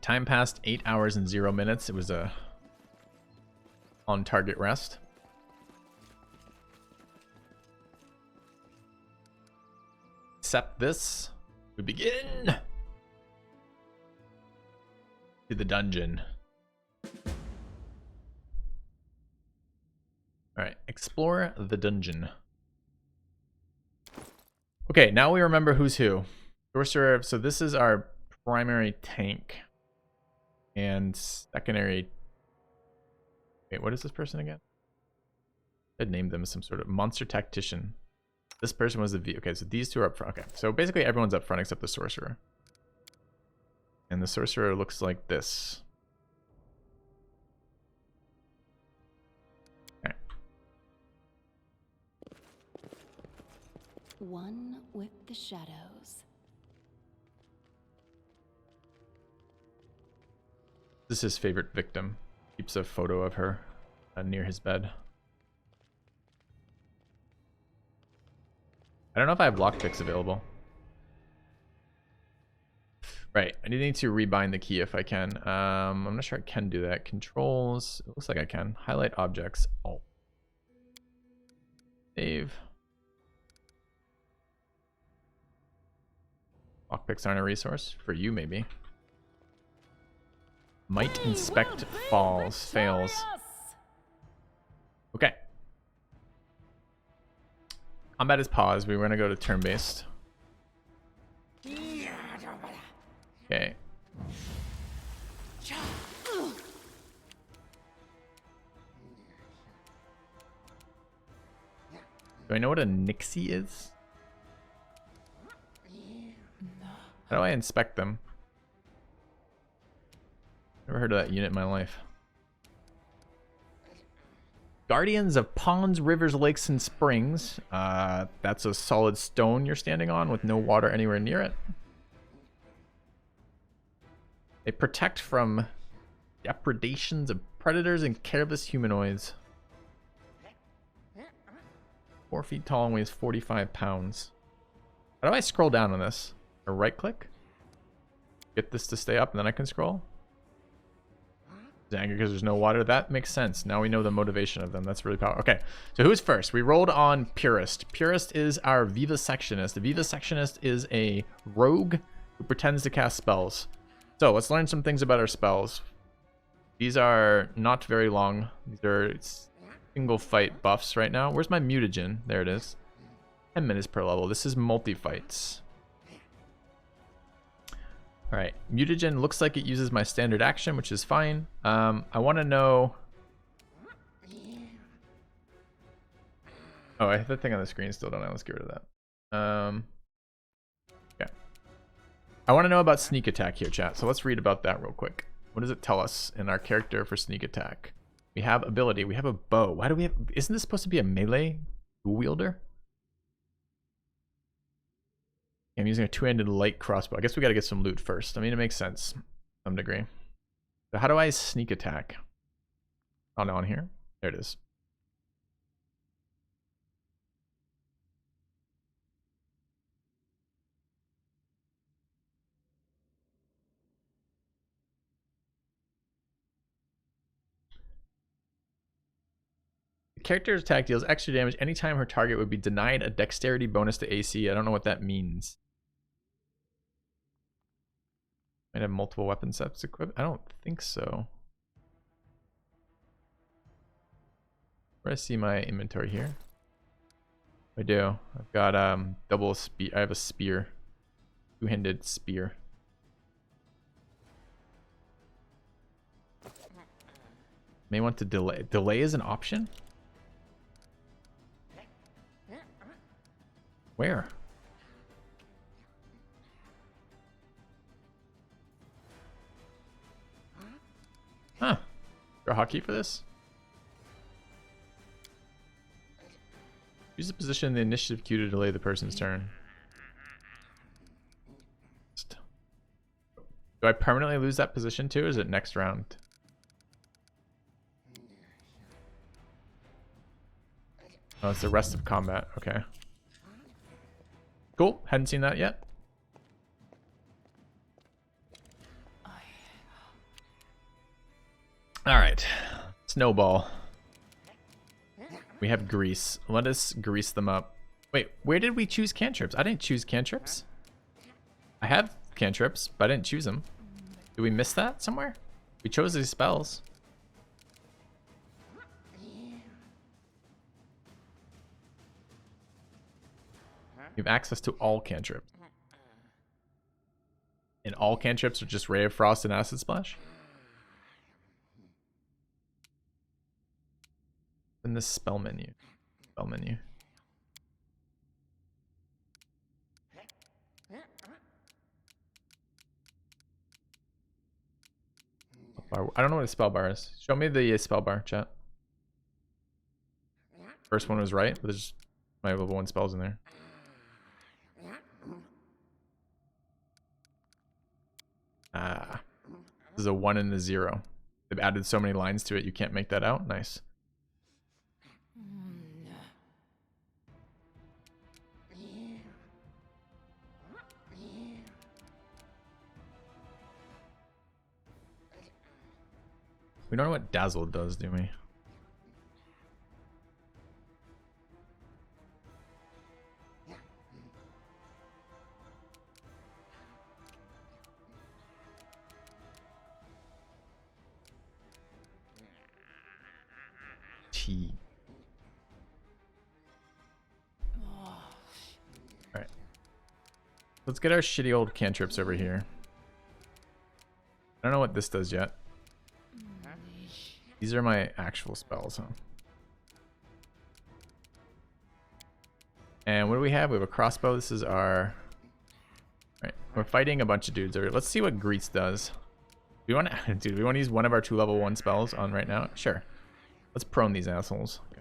time passed 8 hours and 0 minutes. It was a on target rest. Accept this. We begin to the dungeon. Alright, explore the dungeon. Okay, now we remember who's who. Sorcerer, so this is our primary tank. And secondary... Wait, what is this person again? I'd named them as some sort of monster tactician. This person was the V. Okay, so these two are up front. Okay, so basically everyone's up front except the sorcerer. And the sorcerer looks like this. Okay. One with the shadows. This is his favorite victim. Keeps a photo of her near his bed. I don't know if I have lockpicks available. Right, I need to rebind the key if I can. I'm not sure I can do that. Controls, it looks like I can. Highlight objects, Alt. Save. Lockpicks aren't a resource for you, maybe. Might inspect fails. Okay. Combat is paused. We were gonna go to turn-based. Okay. Do I know what a Nixie is? How do I inspect them? Never heard of that unit in my life. Guardians of ponds, rivers, lakes, and springs. That's a solid stone you're standing on with no water anywhere near it. They protect from depredations of predators and careless humanoids. 4 feet tall and weighs 45 pounds. How do I scroll down on this? Or right click? Get this to stay up and then I can scroll? Angry because there's no water. That makes sense. Now we know the motivation of them. That's really powerful. Okay, so who's first? We rolled on Purist. Purist is our Vivisectionist. The Vivisectionist is a rogue who pretends to cast spells. So let's learn some things about our spells. These are not very long. These are single fight buffs right now. Where's my mutagen? There it is. 10 minutes per level. This is multi-fights. Alright, mutagen looks like it uses my standard action, which is fine. I want to know... Oh, I have the thing on the screen still, don't I? Let's get rid of that. Okay. I want to know about sneak attack here, chat. So let's read about that real quick. What does it tell us in our character for sneak attack? We have ability. We have a bow. Why do we have... Isn't this supposed to be a melee wielder? I'm using a two-handed light crossbow. I guess we got to get some loot first. I mean, it makes sense to some degree. So how do I sneak attack? Oh, no, on here. There it is. The character's attack deals extra damage anytime her target would be denied a dexterity bonus to AC. I don't know what that means. Might have multiple weapon sets equipped. I don't think so. Where do I see my inventory here? I do. I've got double spear. I have a spear, two-handed spear. May want to delay. Delay is an option. Where? Huh. Is there a hotkey for this? Use the position in the initiative queue to delay the person's turn. Do I permanently lose that position too, or is it next round? Oh, it's the rest of combat. Okay. Cool. Hadn't seen that yet. All right, snowball. We have grease. Let us grease them up. Wait, where did we choose cantrips? I didn't choose cantrips. I have cantrips, but I didn't choose them. Did we miss that somewhere? We chose these spells. You have access to all cantrips. And all cantrips are just Ray of Frost and Acid Splash? In the spell menu. Spell menu. I don't know what a spell bar is. Show me the spell bar, chat. First one was right, but there's my level 1 spells in there. Ah. This is a 1 and a 0. They've added so many lines to it, you can't make that out. Nice. We don't know what Dazzle does, do we? T. Alright. Let's get our shitty old cantrips over here. I don't know what this does yet. These are my actual spells, huh? And what do we have? We have a crossbow. This is our... Alright, we're fighting a bunch of dudes over here. Let's see what Grease does. Do we want to... Dude, we want to use one of our 2 level 1 spells on right now? Sure. Let's prone these assholes. Okay.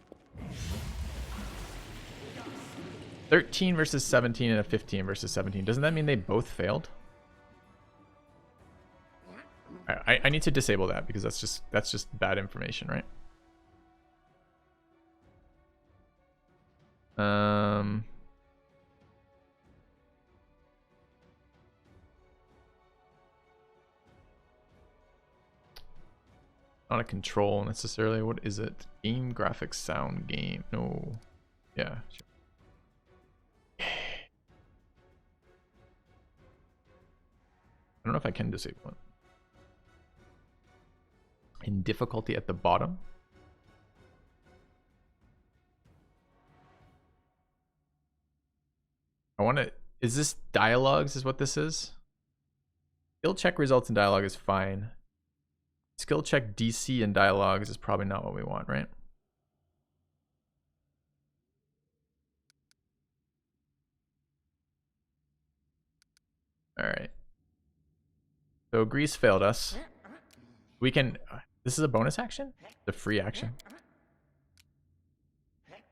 13 versus 17 and a 15 versus 17. Doesn't that mean they both failed? I need to disable that because that's just bad information, right? Not a control necessarily. What is it? Game graphics sound game. No. Yeah. Sure. I don't know if I can disable it. In difficulty at the bottom. I want to... Is this dialogues is what this is? Skill check results in dialogue is fine. Skill check DC and dialogues is probably not what we want, right? Alright. So Grease failed us. We can... This is a bonus action? The free action.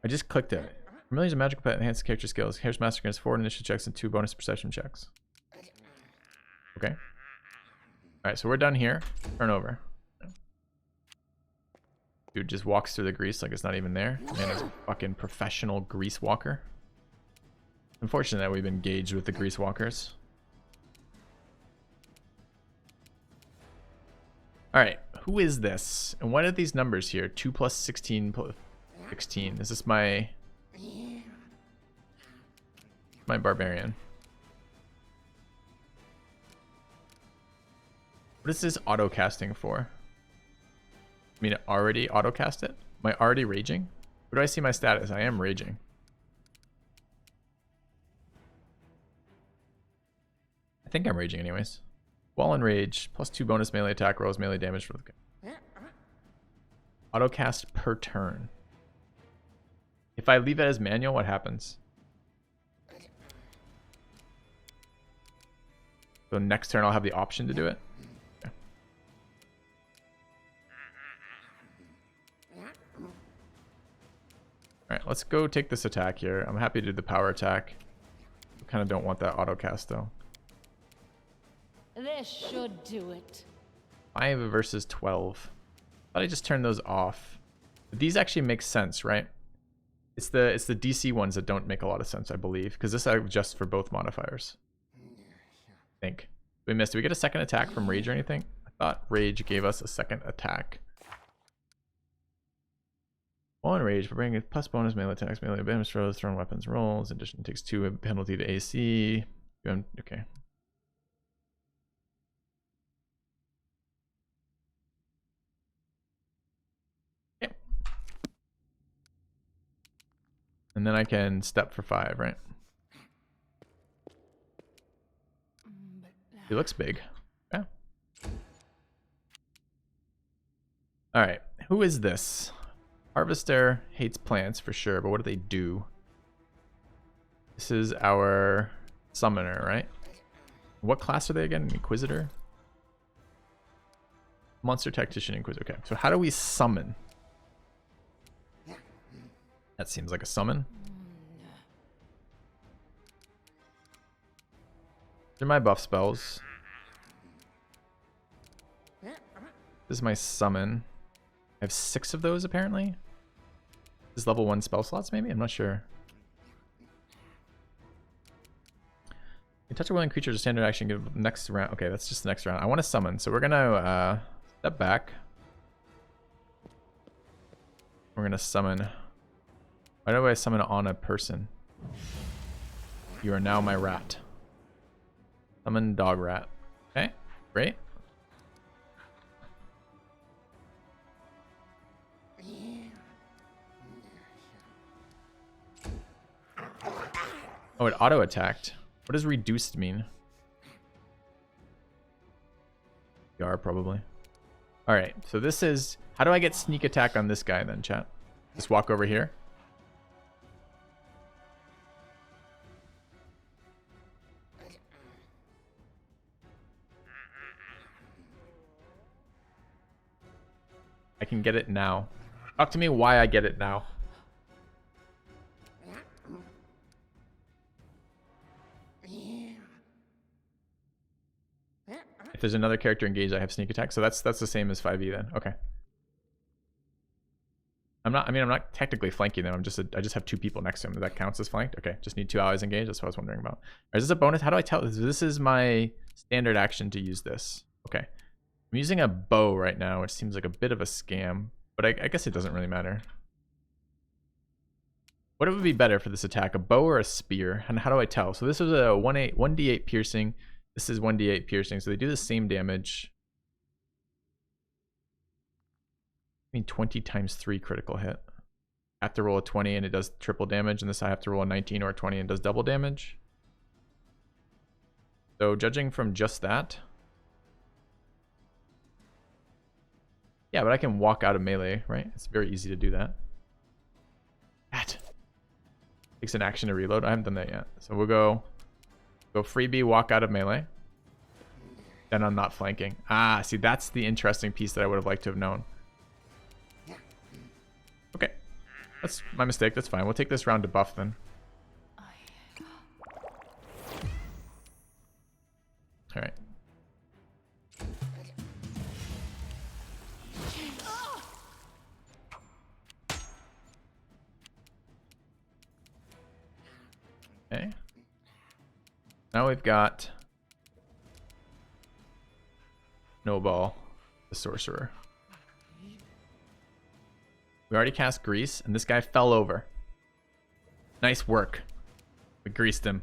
I just clicked it. Familiars of magical pet enhances character skills. Character's master gains 4 initiative checks and 2 bonus perception checks. Okay. Alright, so we're done here. Turn over. Dude just walks through the grease like it's not even there. Man is a fucking professional grease walker. Unfortunate that we've engaged with the grease walkers. Alright, who is this? And what are these numbers here? 2 plus 16 plus 16. Is this my barbarian? What is this auto casting for? I mean, already auto cast it? Am I already raging? Where do I see my status? I am raging. I think I'm raging anyways. While in rage, plus 2 bonus melee attack rolls, melee damage for the auto cast per turn. If I leave it as manual, what happens? So next turn I'll have the option to do it. Okay. Alright, let's go take this attack here. I'm happy to do the power attack. I kind of don't want that auto cast though. This should do it. 5 versus 12. Thought I just turned those off. But these actually make sense, right? It's the DC ones that don't make a lot of sense, I believe, because this adjusts for both modifiers. I think. We missed. Did we get a second attack from Rage or anything? I thought Rage gave us a second attack. While enraged, for bringing plus bonus melee attacks, melee damage throws, thrown weapons rolls. In addition, takes 2 penalty to AC. Okay. Okay. And then I can step for 5, right? He looks big. Yeah. All right. Who is this? Harvester hates plants for sure, but what do they do? This is our summoner, right? What class are they again? Inquisitor? Monster Tactician Inquisitor. Okay, so how do we summon? That seems like a summon. These are my buff spells. This is my summon. I have 6 of those apparently. This is level 1 spell slots maybe? I'm not sure. You touch a willing creature to standard action, give next round. Okay, that's just the next round. I want to summon, so we're gonna step back. We're gonna summon. Why do I summon on a person? You are now my rat. Summon dog rat. Okay, great. Oh, it auto attacked. What does reduced mean? PR probably. All right, so this is, how do I get sneak attack on this guy then, chat? Just walk over here. I can get it now. Talk to me why I get it now. If there's another character engaged, I have sneak attack. So that's the same as 5e then. Okay. I'm not technically flanking them. I just have 2 people next to him. That counts as flanked. Okay, just need 2 allies engaged. That's what I was wondering about. Or is this a bonus? How do I tell? This is my standard action to use this. Okay. I'm using a bow right now, which seems like a bit of a scam, but I guess it doesn't really matter. What would be better for this attack, a bow or a spear? And how do I tell? So this is a 1d8 piercing. This is 1d8 piercing, so they do the same damage. I mean 20 times 3 critical hit. I have to roll a 20 and it does triple damage, and this I have to roll a 19 or a 20 and does double damage. So judging from just that. Yeah, but I can walk out of melee, right? It's very easy to do that. That takes an action to reload. I haven't done that yet. So we'll go freebie, walk out of melee. Then I'm not flanking. Ah, see, that's the interesting piece that I would have liked to have known. Okay. That's my mistake. That's fine. We'll take this round to buff then. All right. Okay. Now we've got Snowball, the sorcerer. We already cast Grease, and this guy fell over. Nice work. We greased him.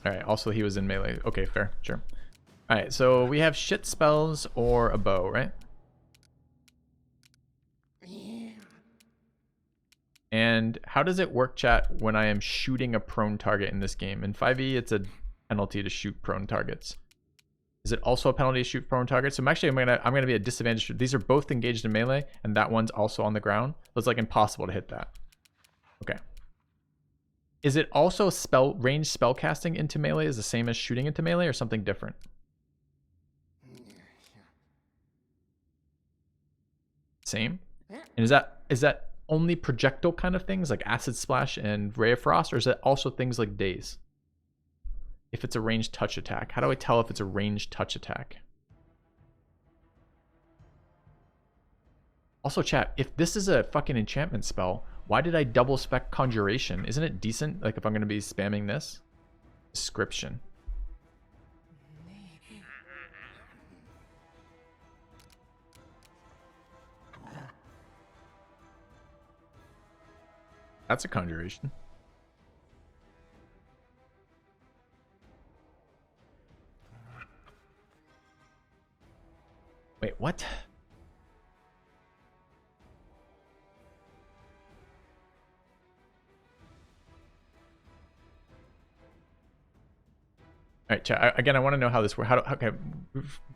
Alright, also he was in melee. Okay, fair, sure. Alright, so we have shit spells or a bow, right? And how does it work, chat, when I am shooting a prone target in this game? In 5e, it's a penalty to shoot prone targets. Is it also a penalty to shoot prone targets? So I'm gonna be a disadvantage. These are both engaged in melee, and that one's also on the ground. So it's like impossible to hit that. Okay. Is it also range spell casting into melee is the same as shooting into melee, or something different? Same. And is that only projectile kind of things like Acid Splash and Ray of Frost, or is it also things like Daze? If it's a ranged touch attack, how do I tell if it's a ranged touch attack? Also, chat, if this is a fucking enchantment spell, why did I double spec Conjuration? Isn't it decent, like, if I'm going to be spamming this? Description. That's a conjuration. Wait, what? All right, chat. Again, I want to know how this works. Okay,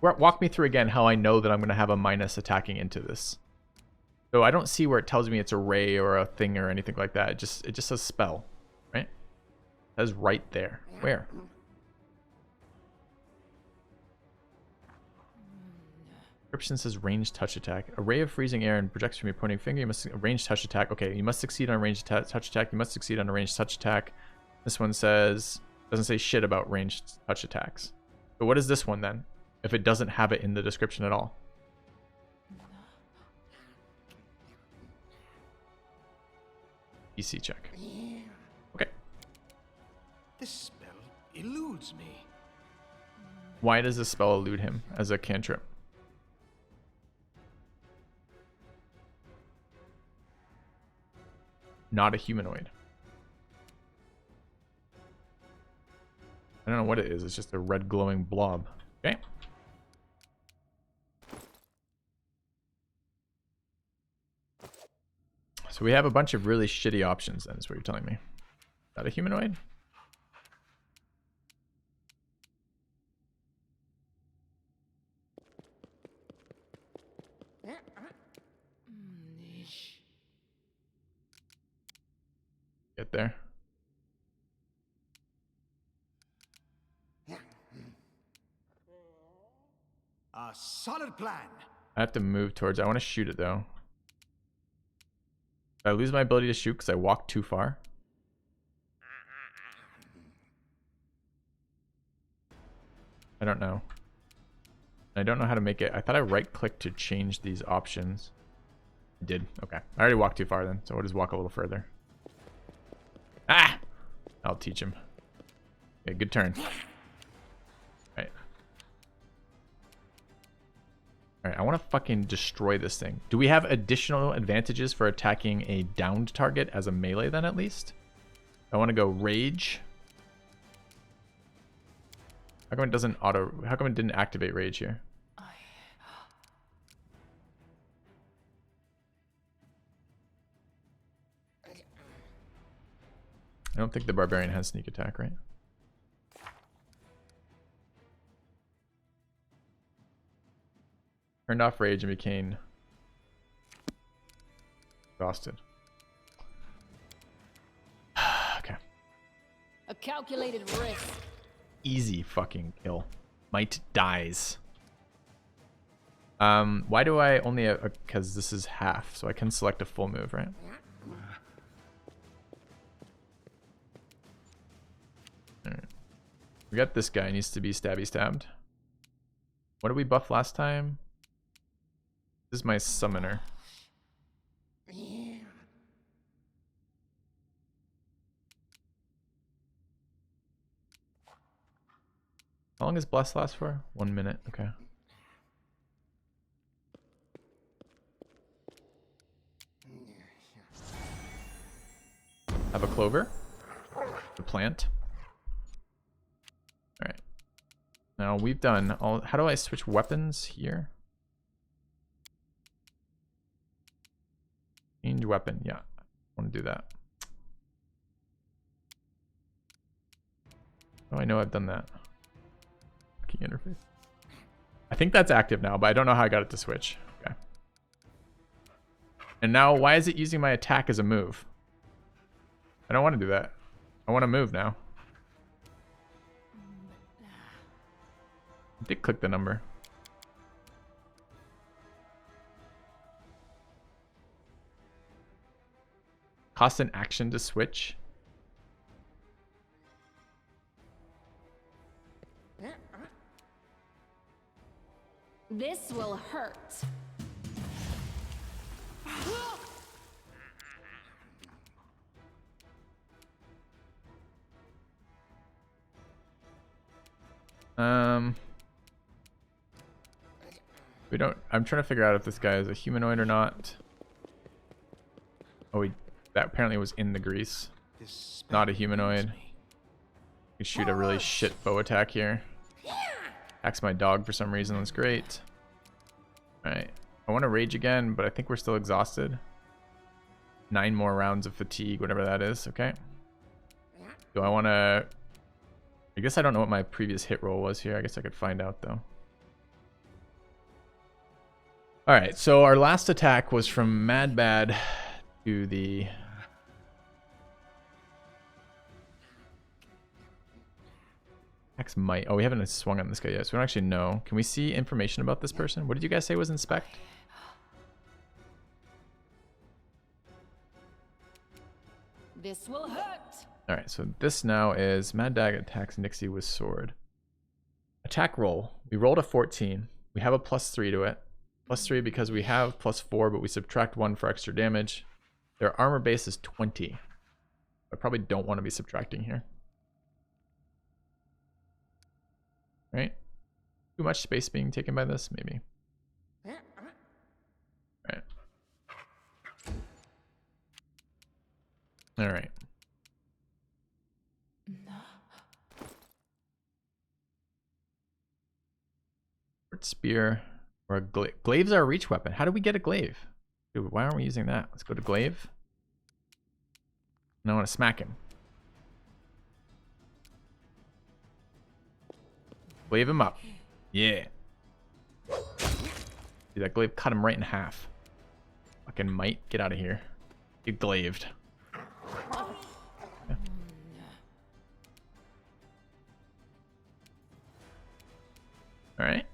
walk me through again how I know that I'm going to have a minus attacking into this. So I don't see where it tells me it's a ray or a thing or anything like that. It just says spell, right? It says right there. Where? Description says ranged touch attack. A ray of freezing air and projects from your pointing finger. You must a ranged touch attack. Okay, you must succeed on a ranged touch attack. You must succeed on a ranged touch attack. This one says doesn't say shit about ranged touch attacks. But what is this one then? If it doesn't have it in the description at all. PC check. Okay. This spell eludes me. Why does this spell elude him as a cantrip? Not a humanoid. I don't know what it is. It's just a red glowing blob. Okay. So we have a bunch of really shitty options then, is what you're telling me. Not a humanoid? Get there. A solid plan. I have to move towards it. I want to shoot it though. Did I lose my ability to shoot because I walked too far? I don't know. I don't know how to make it. I thought I right clicked to change these options. I did. Okay. I already walked too far then, so we'll just walk a little further. Ah! I'll teach him. Okay, good turn. Alright. Alright, I want to fucking destroy this thing. Do we have additional advantages for attacking a downed target as a melee then at least? I want to go rage. How come it doesn't auto... How come it didn't activate rage here? I don't think the barbarian has sneak attack, right? Turned off rage and became exhausted. Okay. A calculated risk. Easy fucking kill. Might dies. Why do I only... Because this is half, so I can select a full move, right? Alright. We got this guy. Needs to be stabby stabbed. What did we buff last time? This is my summoner. How long does bless last for? 1 minute. Okay. Have a clover. The plant. Alright. Now we've done all... How do I switch weapons here? Change weapon. Yeah. I want to do that. Oh, I know I've done that. Key interface. I think that's active now, but I don't know how I got it to switch. Okay. And now, why is it using my attack as a move? I don't want to do that. I want to move now. I did click the number. Cost an action to switch. This will hurt. We don't... I'm trying to figure out if this guy is a humanoid or not. Oh, That apparently was in the grease. This spell Not a eludes humanoid. me. We shoot a really shit bow attack here. Attacks my dog for some reason. That's great. Alright. I want to rage again, but I think we're still exhausted. 9 more rounds of fatigue, whatever that is. Okay. Do I want to... I guess I don't know what my previous hit roll was here. I guess I could find out, though. Alright, so our last attack was from Mad Bad to the... X might. Oh, we haven't swung on this guy yet, so we don't actually know. Can we see information about this person? What did you guys say was inspect? This will hurt. Alright, so this now is Mad Dag attacks Nixie with sword. Attack roll. We rolled a 14. We have a +3 to it. +3 because we have +4, but we subtract 1 for extra damage. Their armor base is 20. I probably don't want to be subtracting here. Right? Too much space being taken by this? Maybe. Right. Alright. Spear or a glaive. Glaives are a reach weapon. How do we get a glaive? Dude, why aren't we using that? Let's go to glaive. And I want to smack him. Glaive him up. Yeah. Dude, that glaive cut him right in half. Fucking might. Get out of here. Get glaved. Yeah. Alright.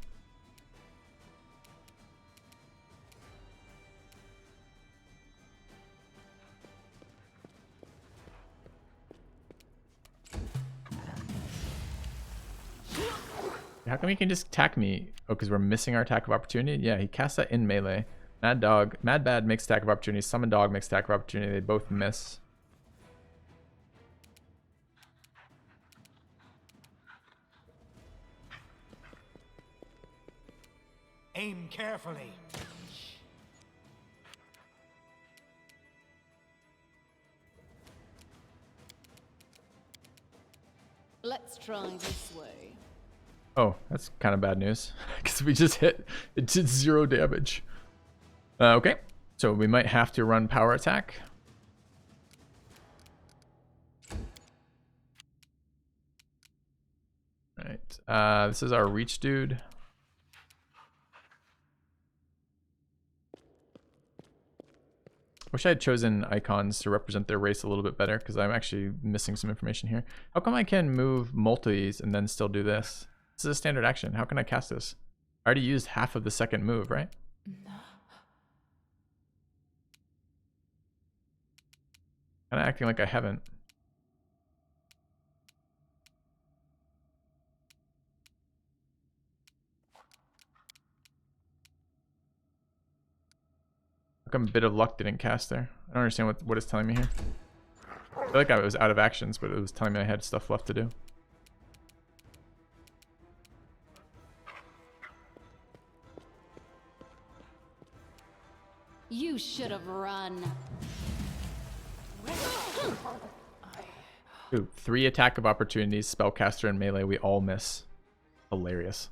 How come he can just attack me? Oh, because we're missing our attack of opportunity? Yeah, he casts that in melee. Mad Bad makes attack of opportunity. Summon Dog makes attack of opportunity. They both miss. Aim carefully. Let's try this way. Oh, that's kind of bad news. Because we just hit, it did 0 damage. Okay, so we might have to run power attack. Alright, this is our reach dude. Wish I had chosen icons to represent their race a little bit better, because I'm actually missing some information here. How come I can move multis and then still do this? This is a standard action. How can I cast this? I already used half of the second move, right? Kind of acting like I haven't. How come Bit of Luck didn't cast there? I don't understand what it's telling me here. I feel like I was out of actions, but it was telling me I had stuff left to do. You should have run. Ooh, 3 attack of opportunities, spellcaster and melee, we all miss. Hilarious.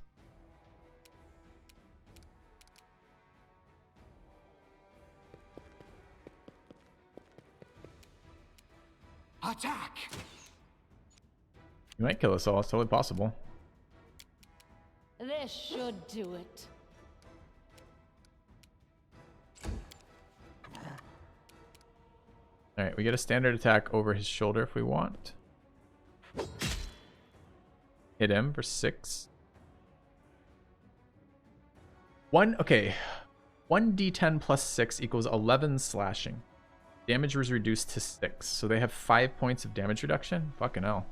Attack! You might kill us all, it's totally possible. This should do it. Alright, we get a standard attack over his shoulder if we want. Hit him for 6. Okay. 1d10 plus 6 equals 11 slashing. Damage was reduced to 6. So they have 5 points of damage reduction? Fucking hell.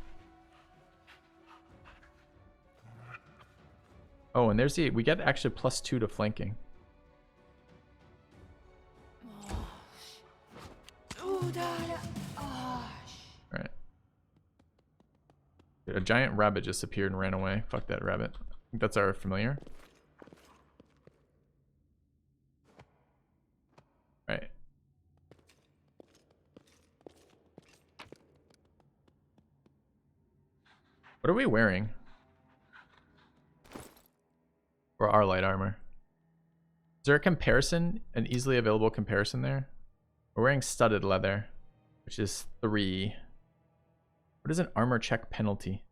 Oh, and there's we get actually +2 to flanking. Alright. A giant rabbit just appeared and ran away. Fuck that rabbit. I think that's our familiar. Right. What are we wearing? For our light armor. Is there a comparison, an easily available comparison there? We're wearing studded leather, which is 3. What is an armor check penalty?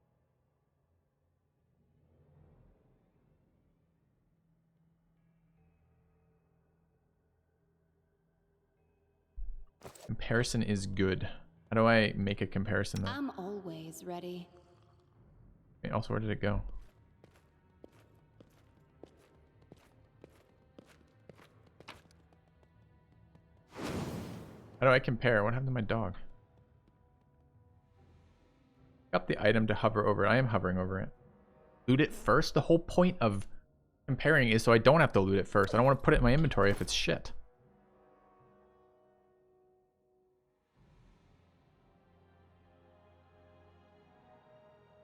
Comparison is good. How do I make a comparison though? I'm always ready. Wait, also, where did it go? How do I compare? What happened to my dog? Got the item to hover over it. I am hovering over it. Loot it first? The whole point of comparing is so I don't have to loot it first. I don't want to put it in my inventory if it's shit.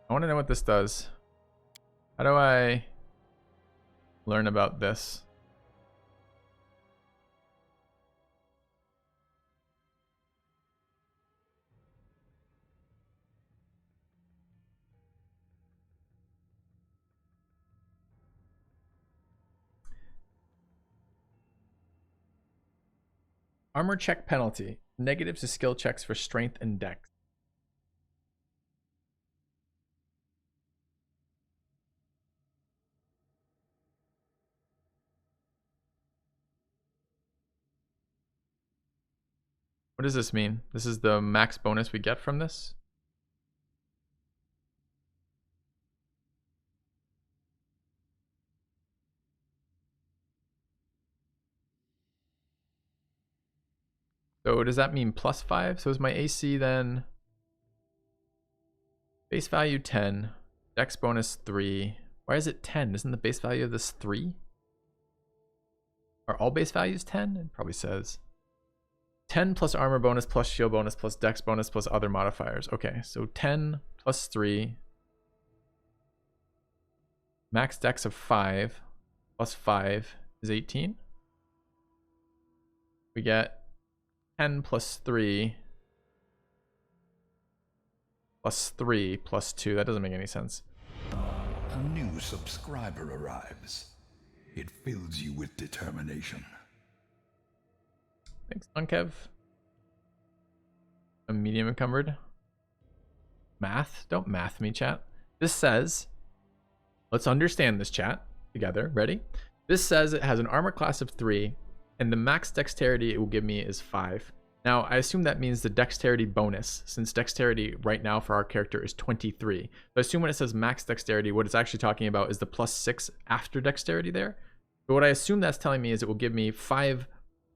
I want to know what this does. How do I learn about this? Armor check penalty. Negative to skill checks for strength and dex. What does this mean? This is the max bonus we get from this? So does that mean +5? So is my AC then base value 10, dex bonus 3. Why is it 10? Isn't the base value of this 3? Are all base values 10? It probably says 10 plus armor bonus plus shield bonus plus dex bonus plus other modifiers. Okay, so 10 plus 3. Max dex of 5 plus 5 is 18. We get 10 plus 3 plus 3 plus 2. That doesn't make any sense. A new subscriber arrives. It fills you with determination. Thanks, Unkev. A medium encumbered. Math? Don't math me, chat. This says, let's understand this, chat, together. Ready? This says it has an armor class of 3, and the max dexterity it will give me is 5. Now, I assume that means the dexterity bonus, since dexterity right now for our character is 23. So I assume when it says max dexterity, what it's actually talking about is the +6 after dexterity there. But what I assume that's telling me is it will give me 5.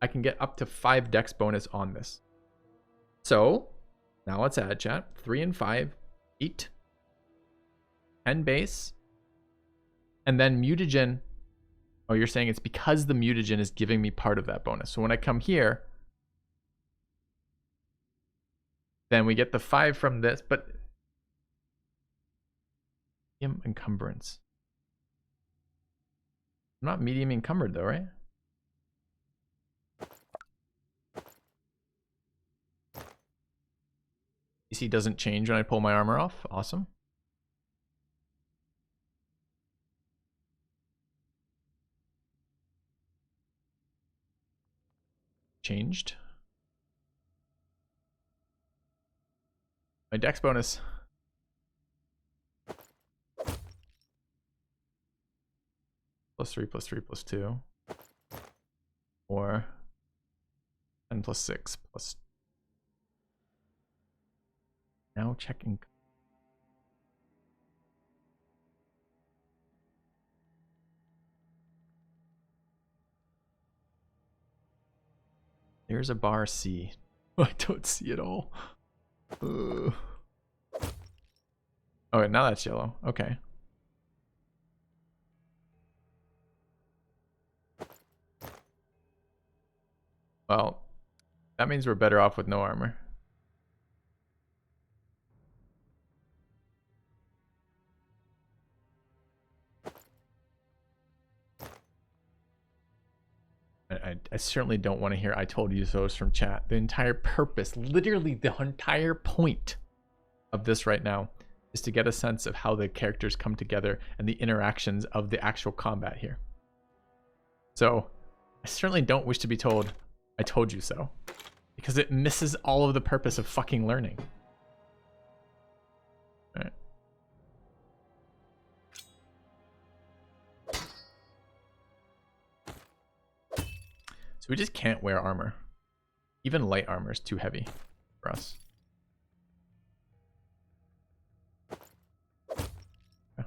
I can get up to 5 dex bonus on this. So now let's add, chat. 3 and 5, 8, 10 base, and then mutagen. Oh, you're saying it's because the mutagen is giving me part of that bonus. So when I come here, then we get the 5 from this, but medium encumbrance. I'm not medium encumbered though, right? DC doesn't change when I pull my armor off. Awesome. Changed. My dex bonus. +3 +3 +2. Or 10 +6 plus. Now checking. There's a bar C. I don't see it all. Oh, now that's yellow. Okay. Well, that means we're better off with no armor. I certainly don't want to hear I told you so's from chat. The entire purpose, literally the entire point of this right now is to get a sense of how the characters come together and the interactions of the actual combat here. So I certainly don't wish to be told, I told you so, because it misses all of the purpose of fucking learning. All right. So we just can't wear armor. Even light armor is too heavy for us. Yeah.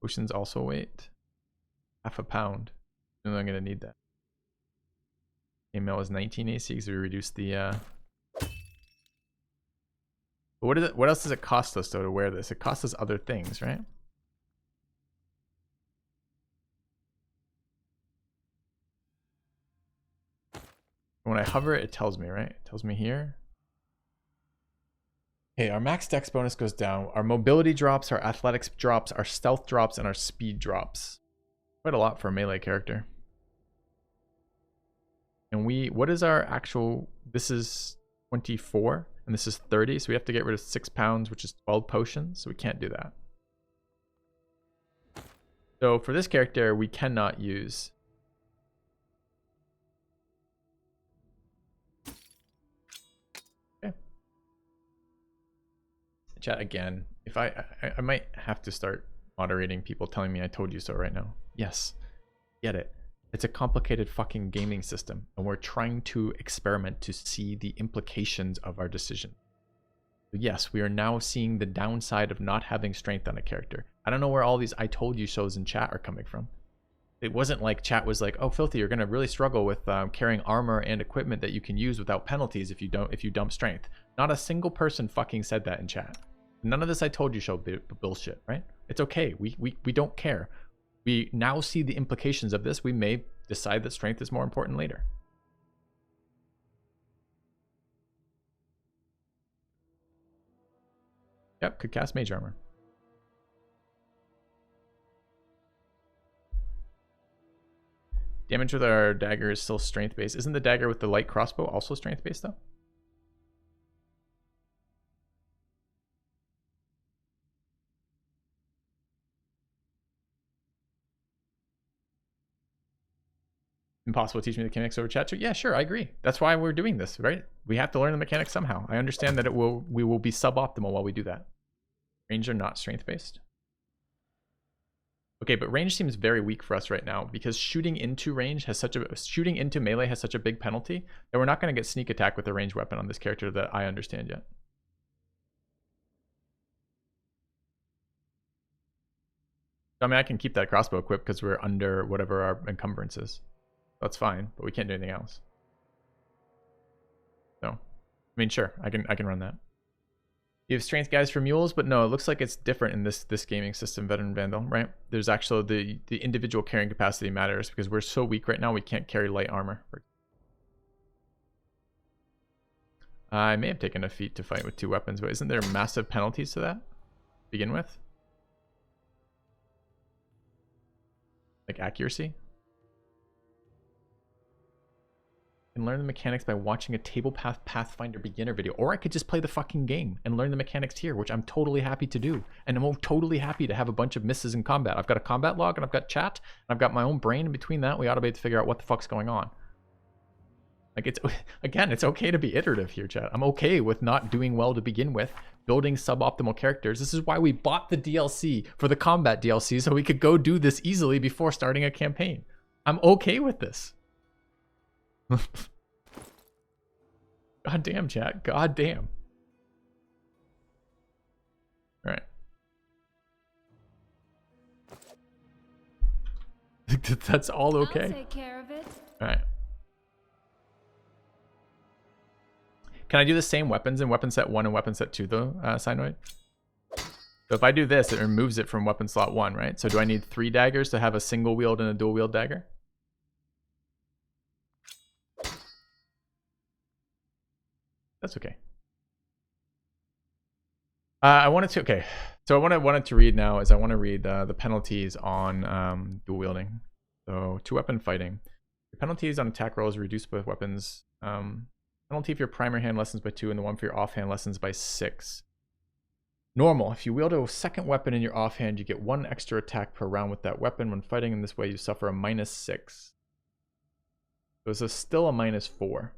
Potions also weight half a pound. I'm gonna need that. Email is 19 AC because we reduced the But what else does it cost us though to wear this? It costs us other things, right? When I hover it, it tells me, right? It tells me here. Okay, our max dex bonus goes down. Our mobility drops, our athletics drops, our stealth drops, and our speed drops. Quite a lot for a melee character. And what is our actual, this is 24. And this is 30, so we have to get rid of 6 pounds, which is 12 potions, so we can't do that. So for this character, we cannot use... Okay. Chat again. If I might have to start moderating people telling me I told you so right now. Yes, get it. It's a complicated fucking gaming system, and we're trying to experiment to see the implications of our decision. So yes, we are now seeing the downside of not having strength on a character. I don't know where all these I told you so's in chat are coming from. It wasn't like chat was like, oh, Filthy, you're going to really struggle with carrying armor and equipment that you can use without penalties if you dump strength. Not a single person fucking said that in chat. None of this I told you show bullshit, right? It's okay. We don't care. We now see the implications of this. We may decide that strength is more important later. Yep, could cast mage armor. Damage with our dagger is still strength based. Isn't the dagger with the light crossbow also strength based though? Impossible to teach me the mechanics over chat. So yeah, sure, I agree. That's why we're doing this, right? We have to learn the mechanics somehow. I understand that we will be suboptimal while we do that. Range are not strength based. Okay, but range seems very weak for us right now because shooting into melee has such a big penalty that we're not going to get sneak attack with a ranged weapon on this character that I understand yet. I mean, I can keep that crossbow equipped because we're under whatever our encumbrance is. That's fine, but we can't do anything else. So, I mean, sure, I can run that. You have strength guys for mules, but no, it looks like it's different in this gaming system, Veteran Vandal, right? There's actually the individual carrying capacity matters because we're so weak right now we can't carry light armor. I may have taken a feat to fight with 2 weapons, but isn't there massive penalties to that to begin with? Like accuracy? And learn the mechanics by watching a tabletop Pathfinder beginner video, or I could just play the fucking game and learn the mechanics here, which I'm totally happy to do. And I'm totally happy to have a bunch of misses in combat. I've got a combat log and I've got chat and I've got my own brain in between that. We ought to be able to figure out what the fuck's going on. Like, it's again, it's okay to be iterative here, chat. I'm okay with not doing well to begin with, building suboptimal characters. This is why we bought the DLC for the combat DLC, so we could go do this easily before starting a campaign. I'm okay with this. God damn, chat. God damn. All right. That's all okay. I'll take care of it. All right. Can I do the same weapons in weapon set 1 and weapon set 2 though, Synoid? So if I do this, it removes it from weapon slot 1, right? So do I need 3 daggers to have a single wield and a dual wield dagger? That's okay. I wanted to, okay. So what I wanted to read now is I want to read the penalties on dual wielding. So 2 weapon fighting. The Penalties on attack rolls reduced with weapons. Penalty if your primary hand lessens by 2 and the one for your offhand lessens by 6. Normal. If you wield a second weapon in your offhand, you get 1 extra attack per round with that weapon. When fighting in this way, you suffer a -6. So it's still a -4.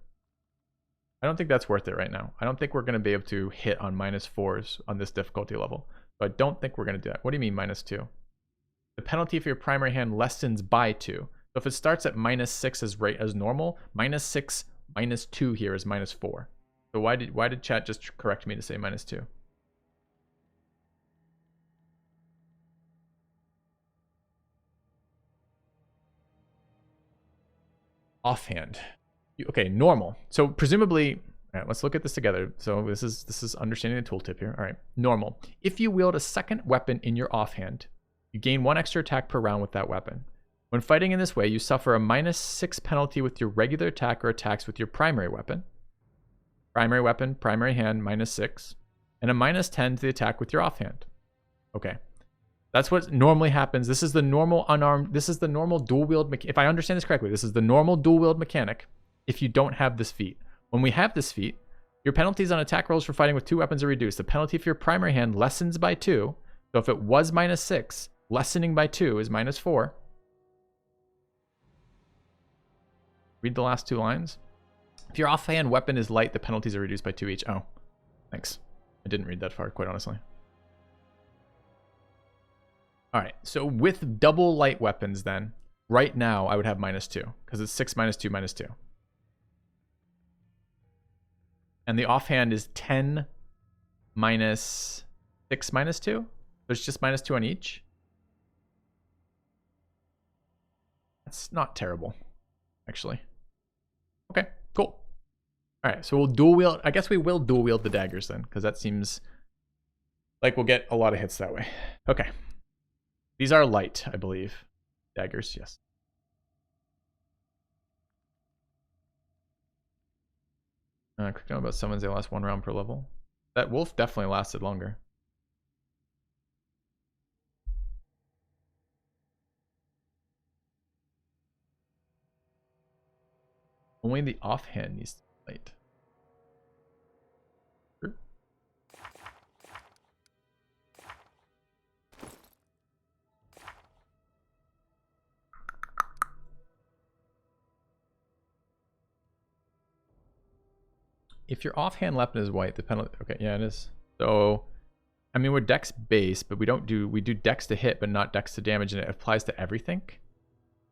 I don't think that's worth it right now. I don't think we're going to be able to hit on -4s on this difficulty level. So I don't think we're going to do that. What do you mean -2? The penalty for your primary hand lessens by 2. So if it starts at -6 as normal, -6 -2 here is -4. So why did chat just correct me to say -2? Offhand. Okay, normal. So presumably, all right, let's look at this together. So this is understanding the tooltip here. All right, normal. If you wield a second weapon in your offhand, you gain 1 extra attack per round with that weapon. When fighting in this way, you suffer a -6 penalty with your regular attack or attacks with your primary weapon. Primary weapon, primary hand, -6. And a -10 to the attack with your offhand. Okay. That's what normally happens. This is the normal unarmed, this is the normal dual wield, if I understand this correctly, this is the normal dual wield mechanic if you don't have this feat. When we have this feat, your penalties on attack rolls for fighting with 2 weapons are reduced. The penalty for your primary hand lessens by 2. So if it was -6, lessening by 2 is -4. Read the last 2 lines. If your offhand weapon is light, the penalties are reduced by 2 each. Oh, thanks. I didn't read that far, quite honestly. All right, so with double light weapons then, right now I would have -2, because it's 6 -2 -2. And the offhand is 10 -6 -2? So it's just -2 on each? That's not terrible, actually. Okay, cool. All right, so we'll dual wield, I guess we will dual wield the daggers then, because that seems like we'll get a lot of hits that way. Okay. These are light, I believe. Daggers, yes. Quick note about summons, they last 1 round per level. That wolf definitely lasted longer. Only the offhand needs to be light. If your offhand weapon is white, the penalty, okay, yeah, it is. So, I mean, we're dex base, but we do dex to hit, but not dex to damage, and it applies to everything.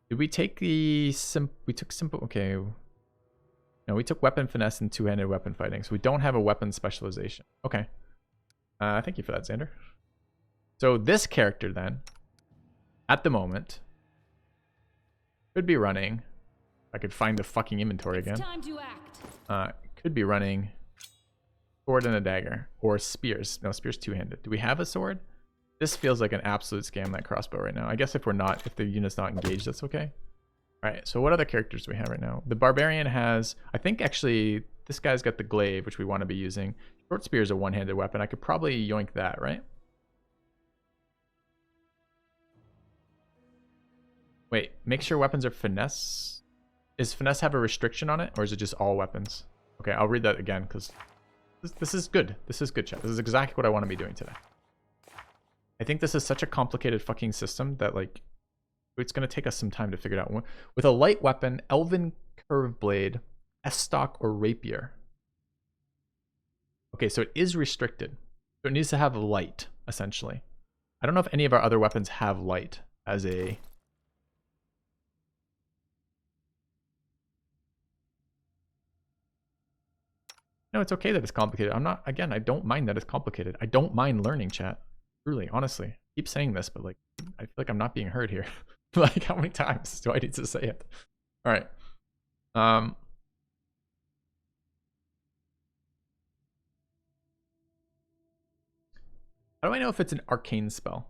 Did we take we took simple, okay. No, we took weapon finesse and 2-handed weapon fighting, so we don't have a weapon specialization. Okay. Thank you for that, Xander. So this character then, at the moment, could be running, if I could find the fucking inventory again. It's time to act. Could be running sword and a dagger, or spears. No, spears 2-handed. Do we have a sword? This feels like an absolute scam, that crossbow right now. I guess if the unit's not engaged, that's okay. All right, so what other characters do we have right now? The barbarian has, I think actually, this guy's got the glaive, which we want to be using. Short spear is a 1-handed weapon. I could probably yoink that, right? Wait, make sure weapons are finesse. Does finesse have a restriction on it, or is it just all weapons? Okay, I'll read that again, because this is good. This is good, chat. This is exactly what I want to be doing today. I think this is such a complicated fucking system that, like, it's going to take us some time to figure it out. With a light weapon, elven curve blade, S-stock, or rapier. Okay, so it is restricted. So it needs to have light, essentially. I don't know if any of our other weapons have light as a... No, it's okay that it's complicated. Again, I don't mind that it's complicated. I don't mind learning, chat. Truly, honestly. I keep saying this, but like, I feel like I'm not being heard here. Like, how many times do I need to say it? All right. How do I know if it's an arcane spell?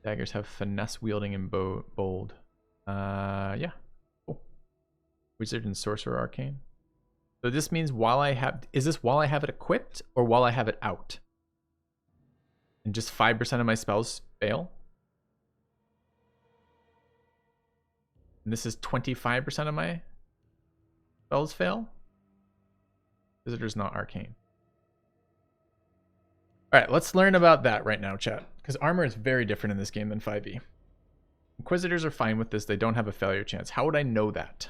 Daggers have finesse wielding and bold. Yeah. Cool. Wizard and sorcerer arcane. So this means while I have, is this while I have it equipped or while I have it out? And just 5% of my spells fail? And this is 25% of my spells fail? Visitor's not arcane. Alright, let's learn about that right now, chat. Because armor is very different in this game than 5e. Inquisitors are fine with this. They don't have a failure chance. How would I know that?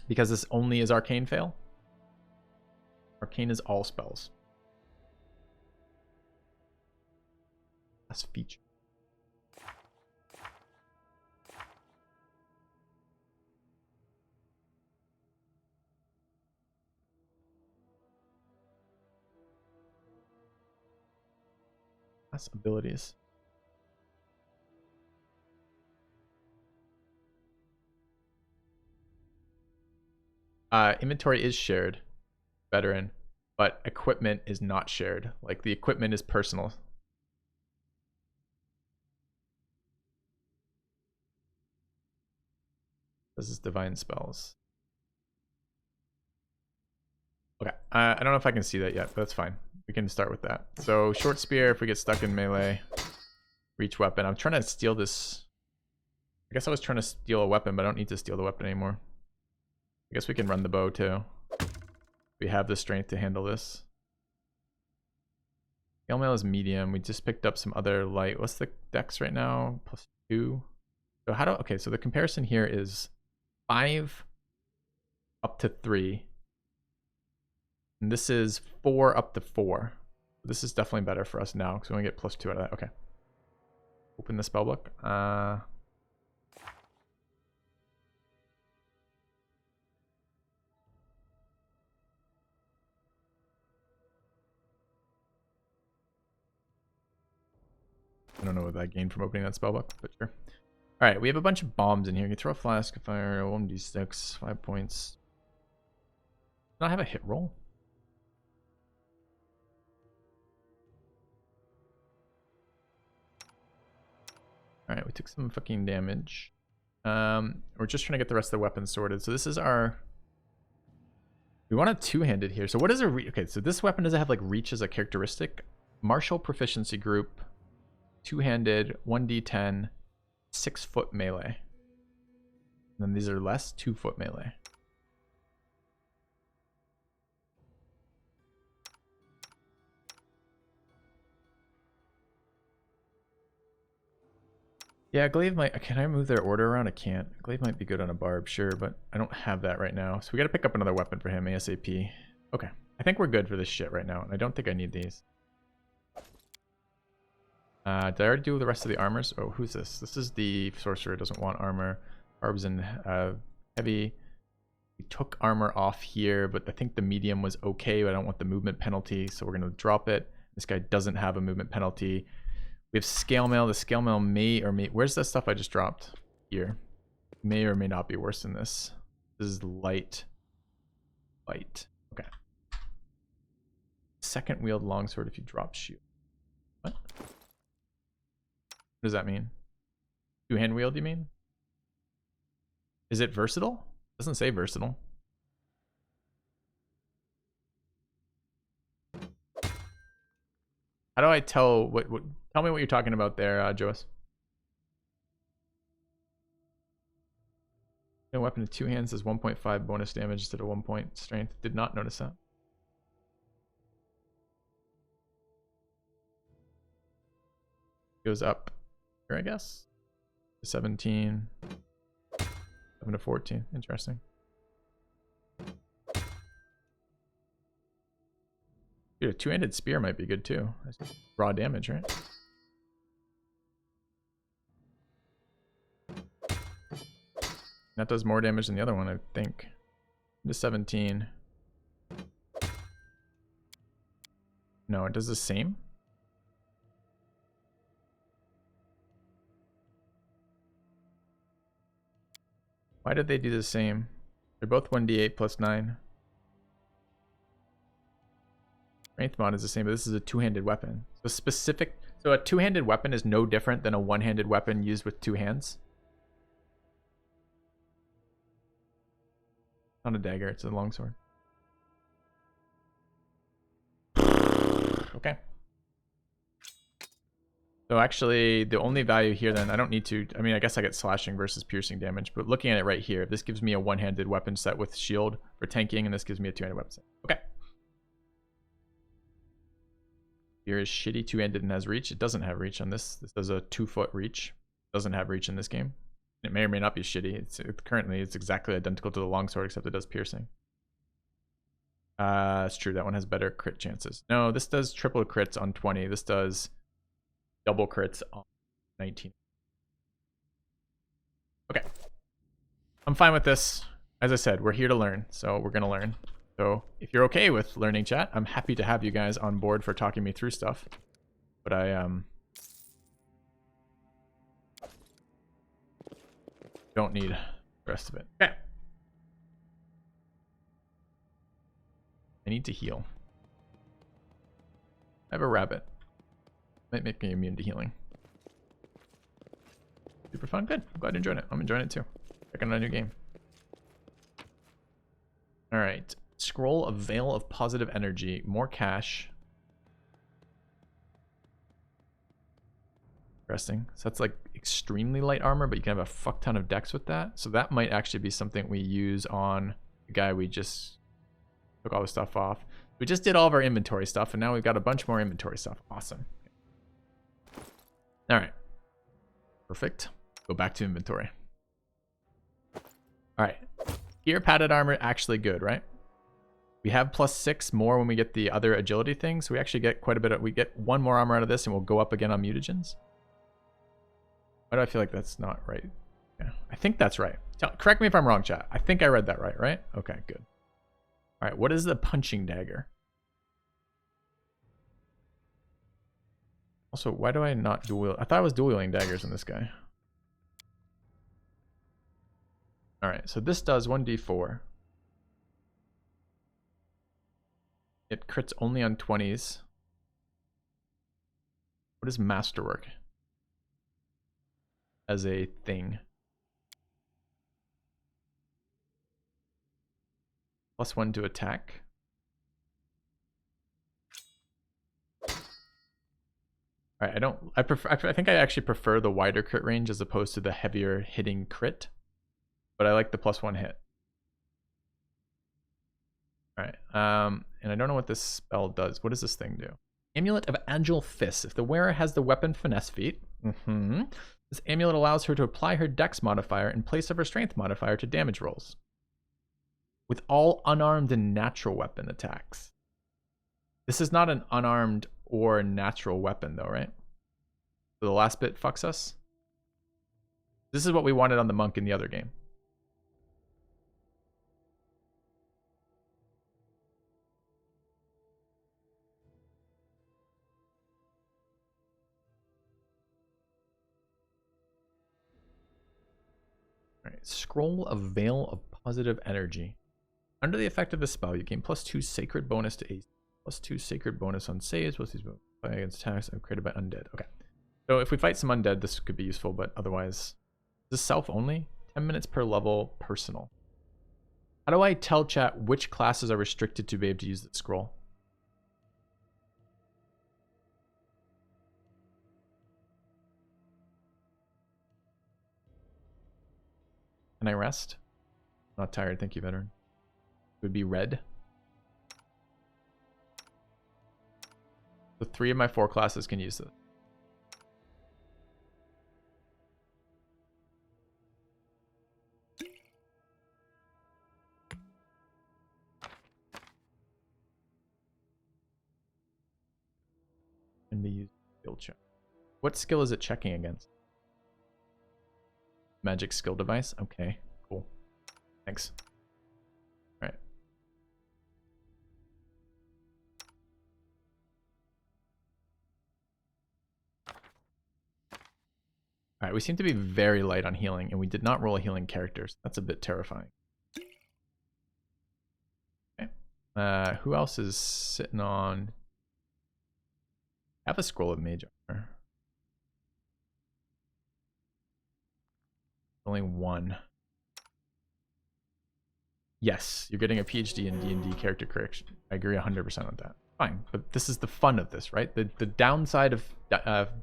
Because this only is arcane fail? Arcane is all spells. That's feature. That's abilities. Inventory is shared, veteran, but equipment is not shared. Like the equipment is personal. This is divine spells. Okay, I don't know if I can see that yet, but that's fine. We can start with that. So short spear, if we get stuck in melee, reach weapon. I'm trying to steal this. I guess I was trying to steal a weapon, but I don't need to steal the weapon anymore. I guess we can run the bow too. We have the strength to handle this. Scale mail is medium. We just picked up some other light. What's the dex right now? +2. So how do, okay, so the comparison here is 5 up to 3. And this is 4 up to 4. This is definitely better for us now because we only get +2 out of that. Okay. Open the spellbook. I don't know what I gained from opening that spellbook, but sure. Alright, we have a bunch of bombs in here. You can throw a flask of fire, 1d6, 5 points. Do I have a hit roll? Alright, we took some fucking damage. We're just trying to get the rest of the weapons sorted. So this is our... We want a two-handed here. So what is a... Okay, so this weapon doesn't have like reach as a characteristic. Martial proficiency group. Two-handed, 1d10, 6-foot melee. And then these are less, 2-foot melee. Yeah, glaive might... Can I move their order around? I can't. Glaive might be good on a barb, sure, but I don't have that right now. So we gotta pick up another weapon for him, ASAP. Okay, I think we're good for this shit right now, and I don't think I need these. Did I already do the rest of the armors? Oh, who's this? This is the sorcerer, doesn't want armor. Barb's in heavy. We took armor off here, but I think the medium was okay, but I don't want the movement penalty, so we're gonna drop it. This guy doesn't have a movement penalty. We have scale mail. The scale mail may or may... Where's that stuff I just dropped? Here. May or may not be worse than this. This is light. Light. Okay. Second wield longsword if you drop shield. What? What does that mean? Two-hand wield, you mean? Is it versatile? It doesn't say versatile. How do I tell what tell me what you're talking about there, Joas? No weapon in 2 hands does 1.5 bonus damage instead of 1 point strength. Did not notice that. Goes up here, I guess. 17. 7 to 14. Interesting. Dude, a two-handed spear might be good too. Raw damage, right? That does more damage than the other one, I think. To 17. No, it does the same. Why did they do the same? They're both 1d8 plus 9. Strength mod is the same, but this is a two-handed weapon. So a two-handed weapon is no different than a one-handed weapon used with 2 hands. Not a dagger, it's a longsword. Okay. So actually, the only value here then, I don't need to, I mean, I guess I get slashing versus piercing damage, but looking at it right here, this gives me a one-handed weapon set with shield for tanking, and this gives me a two-handed weapon set. Okay. Here is shitty two-handed and has reach. It doesn't have reach on this. This does a 2-foot reach. Doesn't have reach in this game. It may or may not be shitty. Currently, it's exactly identical to the longsword, except it does piercing. It's true. That one has better crit chances. No, this does triple crits on 20. This does double crits on 19. Okay. I'm fine with this. As I said, we're here to learn, so we're going to learn. So if you're okay with learning, chat, I'm happy to have you guys on board for talking me through stuff. But I don't need the rest of it. Okay. I need to heal. I have a rabbit. Might make me immune to healing. Super fun. Good. I'm glad you enjoyed it. I'm enjoying it too. Checking out a new game. All right. Scroll of Veil of Positive Energy. More cash. Interesting. So that's like extremely light armor, but you can have a fuck ton of dex with that. So that might actually be something we use on the guy we just took all the stuff off. We just did all of our inventory stuff, and now we've got a bunch more inventory stuff. Awesome. All right. Perfect. Go back to inventory. All right. Gear padded armor, actually good, right? We have +6 more when we get the other agility thing, so we actually get quite a bit of, we get 1 more armor out of this, and we'll go up again on mutagens. Why do I feel like that's not right? Yeah, I think that's right. Correct me if I'm wrong, chat. I think I read that right? Okay, good. All right, what is the punching dagger? Also, why do I not dual? I thought I was dual wielding daggers in this guy. All right, so this does 1d4. It crits only on 20s. What is masterwork as a thing? +1 to attack. All right, I think I actually prefer the wider crit range as opposed to the heavier hitting crit, but I like the +1 hit. All right, and I don't know what this spell does. What does this thing do? Amulet of Agile Fists. If the wearer has the weapon Finesse feat, this amulet allows her to apply her Dex modifier in place of her Strength modifier to damage rolls with all unarmed and natural weapon attacks. This is not an unarmed or natural weapon though, right? So the last bit fucks us. This is what we wanted on the monk in the other game. All right, Scroll of Veil of Positive Energy. Under the effect of the spell, you gain +2 sacred bonus to AC, +2 sacred bonus on saves, +2 fight against attacks created by undead. Okay. So if we fight some undead, this could be useful, but otherwise, this is self only. 10 minutes per level, personal. How do I tell chat which classes are restricted to be able to use the scroll? Can I rest? I'm not tired, thank you, veteran. It would be red. So 3 of my 4 classes can use this. Can be used skill check. What skill is it checking against? Magic skill device? Okay, cool. Thanks. Alright. Alright, we seem to be very light on healing, and we did not roll a healing character, so that's a bit terrifying. Okay. Who else is sitting on... I have a scroll of mage armor. Only 1. Yes, you're getting a PhD in D&D character creation. I agree 100% with that. Fine, but this is the fun of this, right? The downside of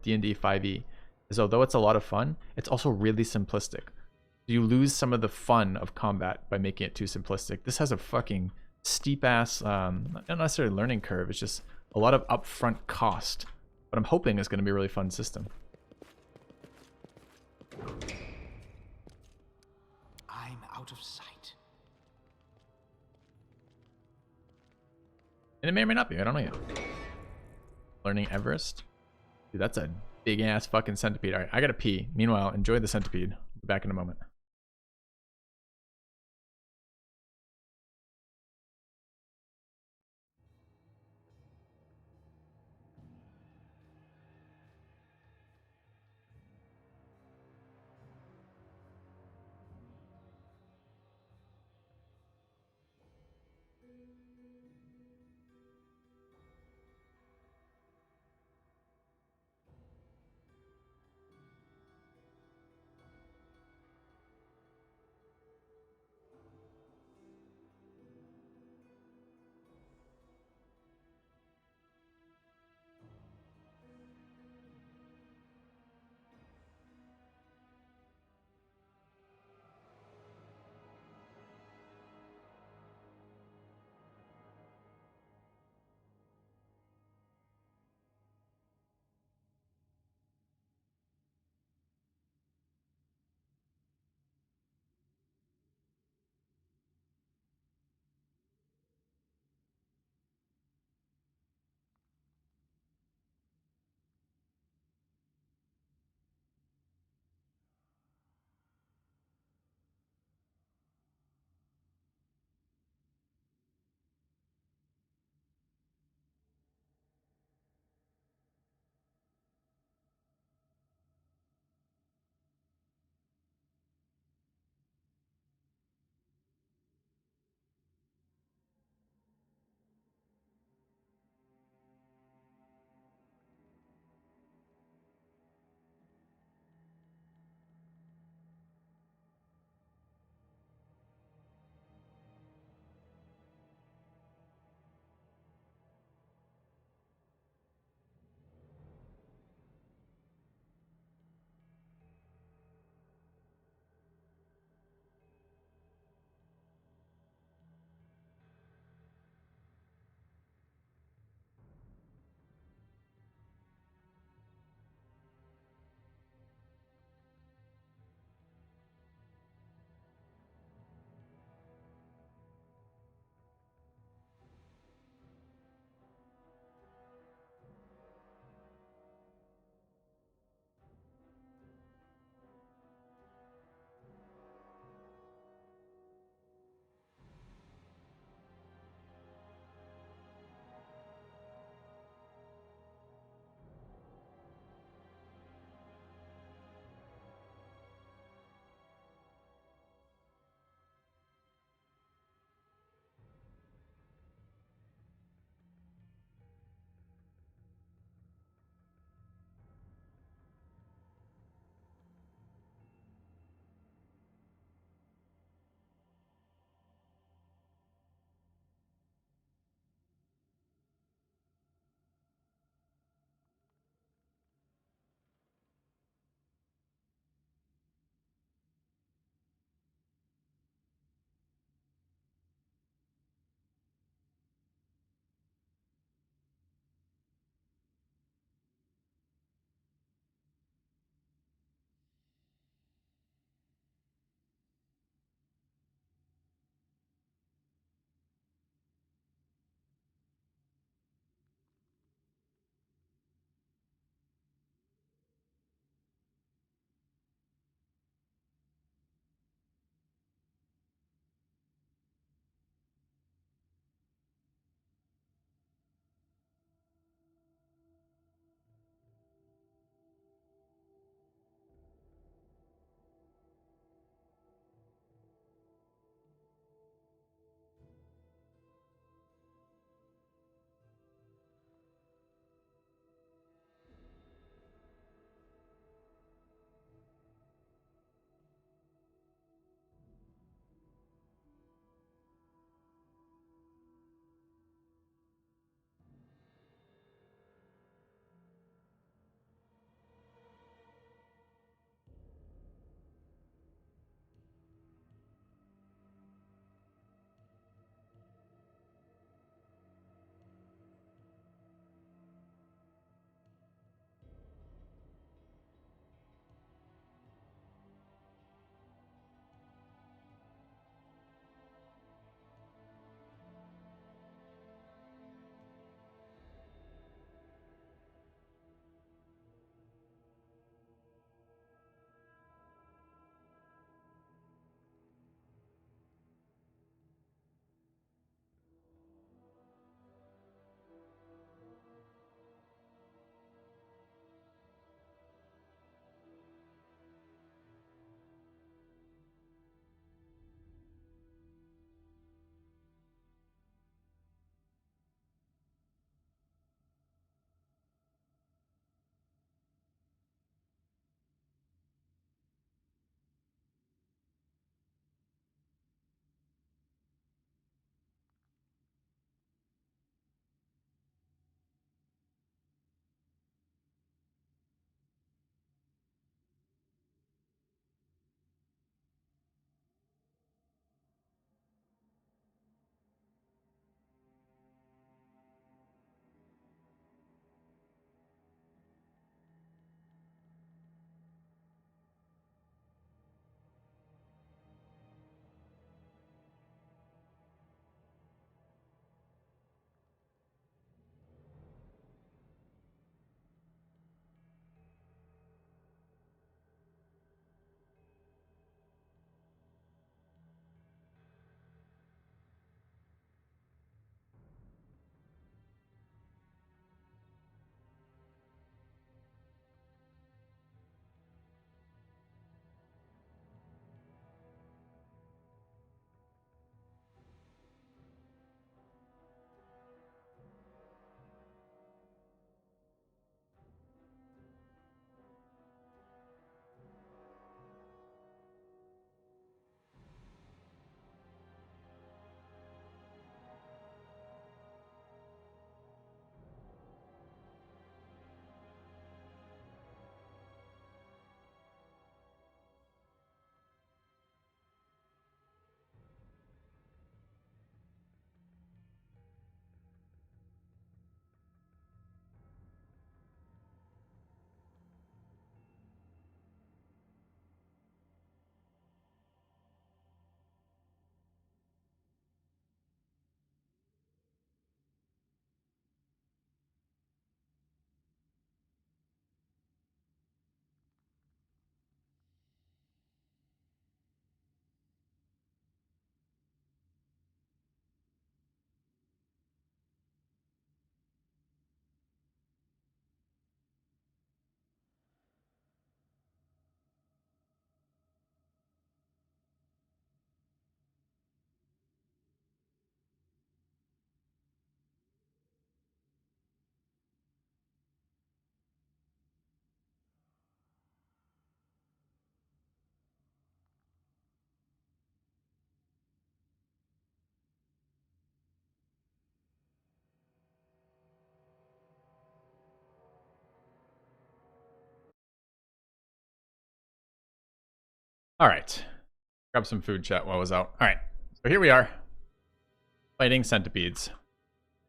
D&D 5e is although it's a lot of fun, it's also really simplistic. You lose some of the fun of combat by making it too simplistic. This has a fucking steep ass, not necessarily learning curve. It's just a lot of upfront cost. But I'm hoping it's going to be a really fun system. I'm out of sight. And it may or may not be. I don't know yet. Learning Everest. Dude, that's a big ass fucking centipede. All right, I gotta pee. Meanwhile, enjoy the centipede. Be back in a moment. All right. Grab some food, chat, while I was out. All right. So here we are. Fighting centipedes.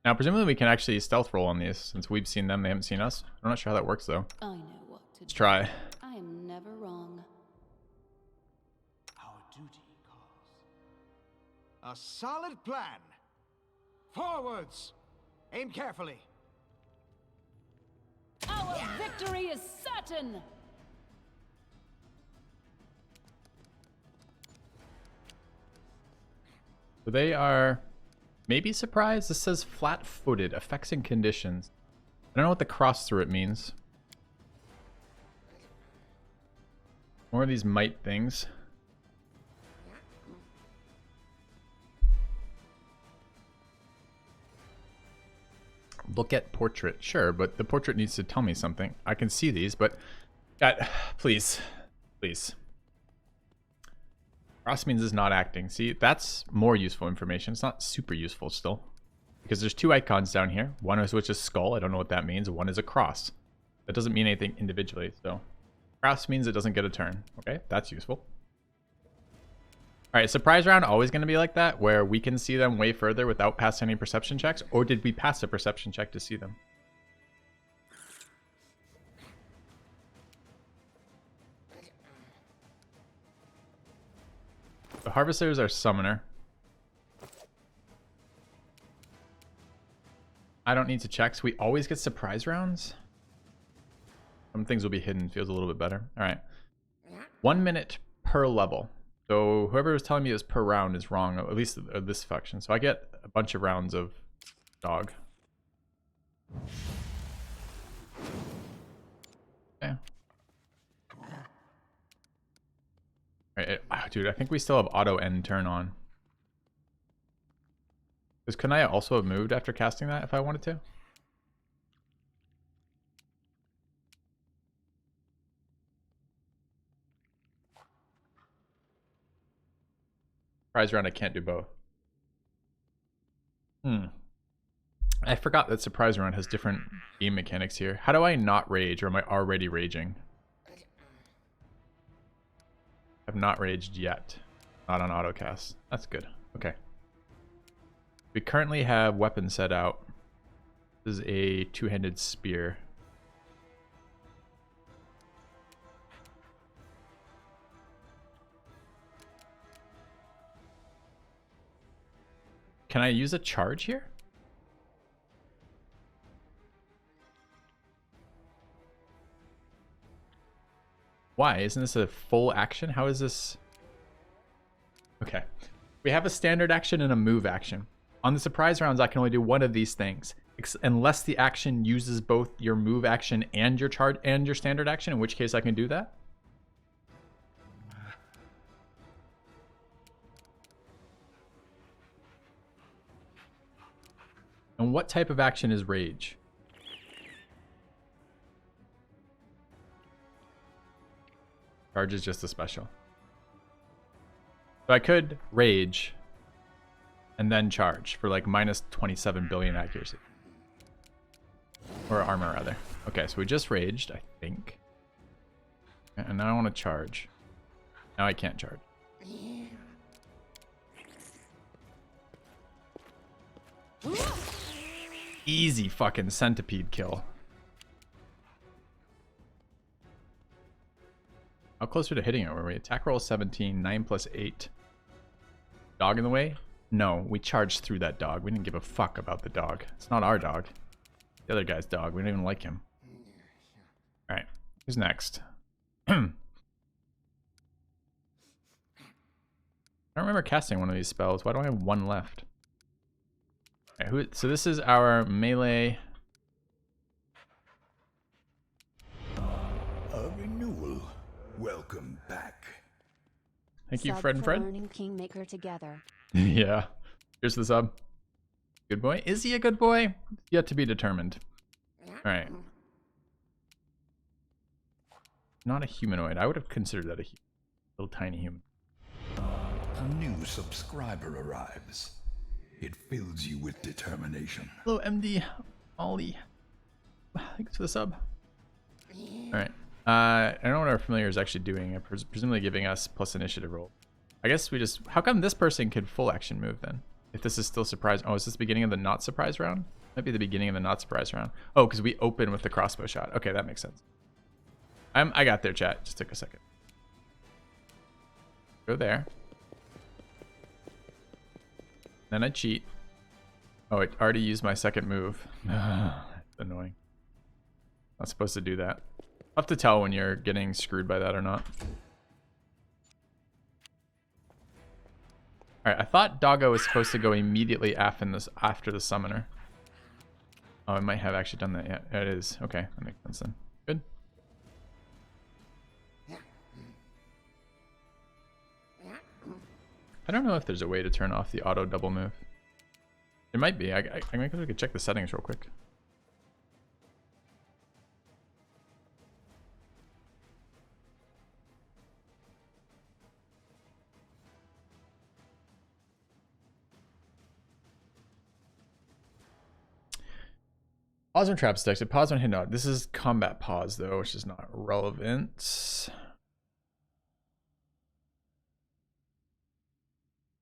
Now, presumably we can actually stealth roll on these, since we've seen them, they haven't seen us. I'm not sure how that works, though. I know what to Let's do. try. I am never wrong. Our duty calls. A solid plan. Forwards. Aim carefully. Our victory is certain! So they are maybe surprised. This says flat-footed, effects and conditions. I don't know what the cross through it means. More of these might things. Look at portrait. Sure, but the portrait needs to tell me something. I can see these, but... please. Please. Cross means is not acting. See, that's more useful information. It's not super useful still. Because there's two icons down here. One is which is skull. I don't know what that means. One is a cross. That doesn't mean anything individually, so... Cross means it doesn't get a turn. Okay, that's useful. Alright, surprise round always going to be like that, where we can see them way further without passing any perception checks? Or did we pass a perception check to see them? The Harvester is our summoner. I don't need to check, so we always get surprise rounds? Some things will be hidden, feels a little bit better. Alright. 1 minute per level. So whoever was telling me it was per round is wrong, at least this faction. So I get a bunch of rounds of dog. Okay. Alright, dude, I think we still have auto end turn on. Because couldn't I also have moved after casting that if I wanted to? Surprise round, I can't do both. I forgot that surprise round has different game mechanics here. How do I not rage, or am I already raging? I've not raged yet. Not on autocast. That's good. Okay. We currently have weapons set out. This is a two-handed spear. Can I use a charge here? Why? Isn't this a full action? How is this? Okay. We have a standard action and a move action. On the surprise rounds, I can only do one of these things. Unless the action uses both your move action and your charge and your standard action, in which case I can do that. And what type of action is rage? Charge is just a special. So I could rage and then charge for like minus 27 billion accuracy. Or armor, rather. Okay, so we just raged, I think. And now I want to charge. Now I can't charge. Easy fucking centipede kill. How closer to hitting it were we? Attack roll 17, 9 plus 8. Dog in the way? No, we charged through that dog. We didn't give a fuck about the dog. It's not our dog. The other guy's dog. We don't even like him. Alright, who's next? I don't remember casting one of these spells. Why do I have one left? Alright, so this is our melee. A renewal. Welcome back. Thank you, Sub Fred and for Fred. learning Kingmaker together. Yeah. Here's the sub. Good boy. Is he a good boy? Yet to be determined. Alright. Not a humanoid. I would have considered that a little tiny human. A new subscriber arrives. It fills you with determination. Hello, MD. Ollie. Thanks for the sub. Alright. I don't know what our familiar is actually doing. Presumably giving us plus initiative roll. I guess we just... How come this person could full action move then? If this is still surprise... Oh, is this the beginning of the not surprise round? Might be the beginning of the not surprise round. Oh, because we open with the crossbow shot. Okay, that makes sense. I got there, chat. Just took a second. Go there. Then I cheat. Oh, it already used my second move. That's annoying. Not supposed to do that. Tough to tell when you're getting screwed by that or not. Alright, I thought Doggo was supposed to go immediately after the summoner. Oh, I might have actually done that yet. Yeah, it is. Okay, that makes sense then. Good. I don't know if there's a way to turn off the auto double move. There might be. I guess we could check the settings real quick. Pause when traps detected. Pause when hit out. This is combat pause though, which is not relevant.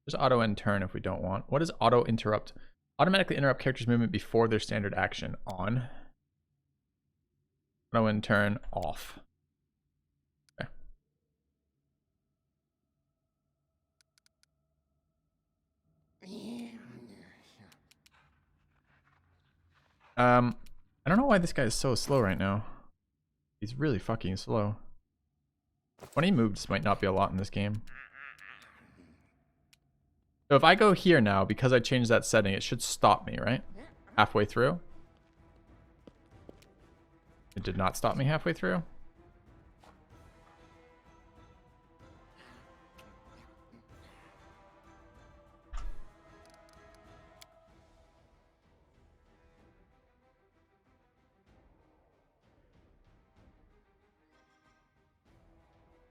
There's auto end turn if we don't want. What is auto interrupt? Automatically interrupt character's movement before their standard action. On. Auto end turn off. Okay. I don't know why this guy is so slow right now. He's really fucking slow. 20 moves might not be a lot in this game. So if I go here now, because I changed that setting, it should stop me, right? Halfway through. It did not stop me halfway through.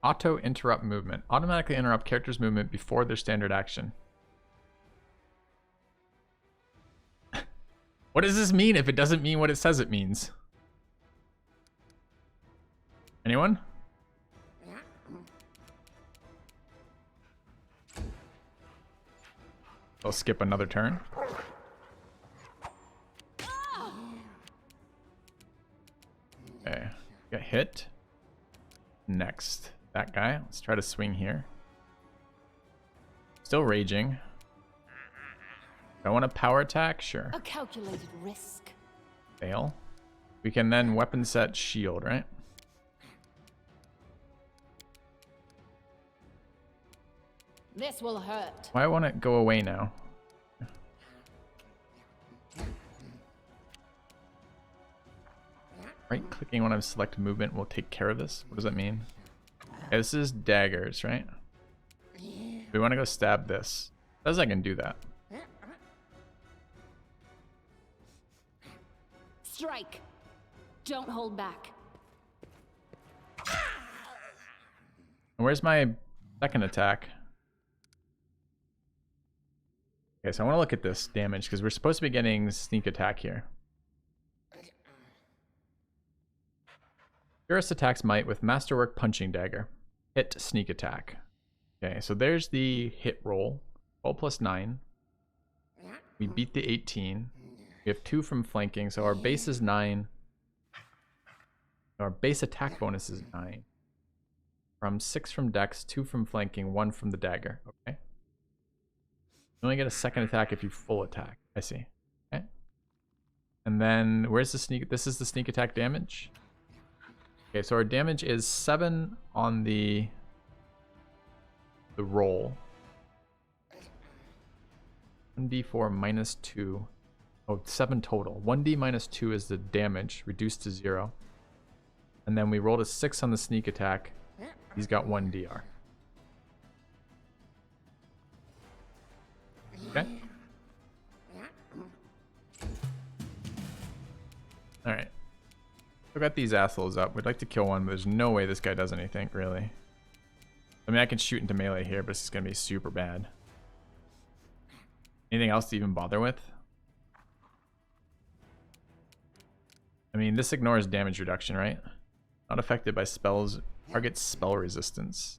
Auto interrupt movement. Automatically interrupt character's movement before their standard action. What does this mean if it doesn't mean what it says it means? Anyone? I'll skip another turn. Okay. Get hit. Next. That guy. Let's try to swing here. Still raging. Do I want a power attack? Sure. A calculated risk. Fail. We can then weapon set shield, right? This will hurt. Why won't it go away now? Right clicking when I've selected movement will take care of this. What does that mean? Okay, this is daggers, right? We want to go stab this. Says I can do that. Strike. Don't hold back. And where's my second attack? Okay, so I want to look at this damage because we're supposed to be getting sneak attack here. Purist attacks might with Masterwork Punching Dagger. Hit sneak attack. Okay, so there's the hit roll. 12 plus 9. We beat the 18. We have 2 from flanking, so our base is 9. Our base attack bonus is 9. From 6 from dex, 2 from flanking, 1 from the dagger. Okay. You only get a second attack if you full attack. I see. Okay. And then where's the sneak? This is the sneak attack damage. Okay, so our damage is 7 on the roll. 1d4 minus 2. Oh, 7 total. 1d minus 2 is the damage, reduced to 0. And then we rolled a 6 on the sneak attack. He's got 1 DR. Okay. Alright. I got these assholes up. We'd like to kill one, but there's no way this guy does anything, really. I mean, I can shoot into melee here, but it's going to be super bad. Anything else to even bother with? I mean, this ignores damage reduction, right? Not affected by spells. Target spell resistance.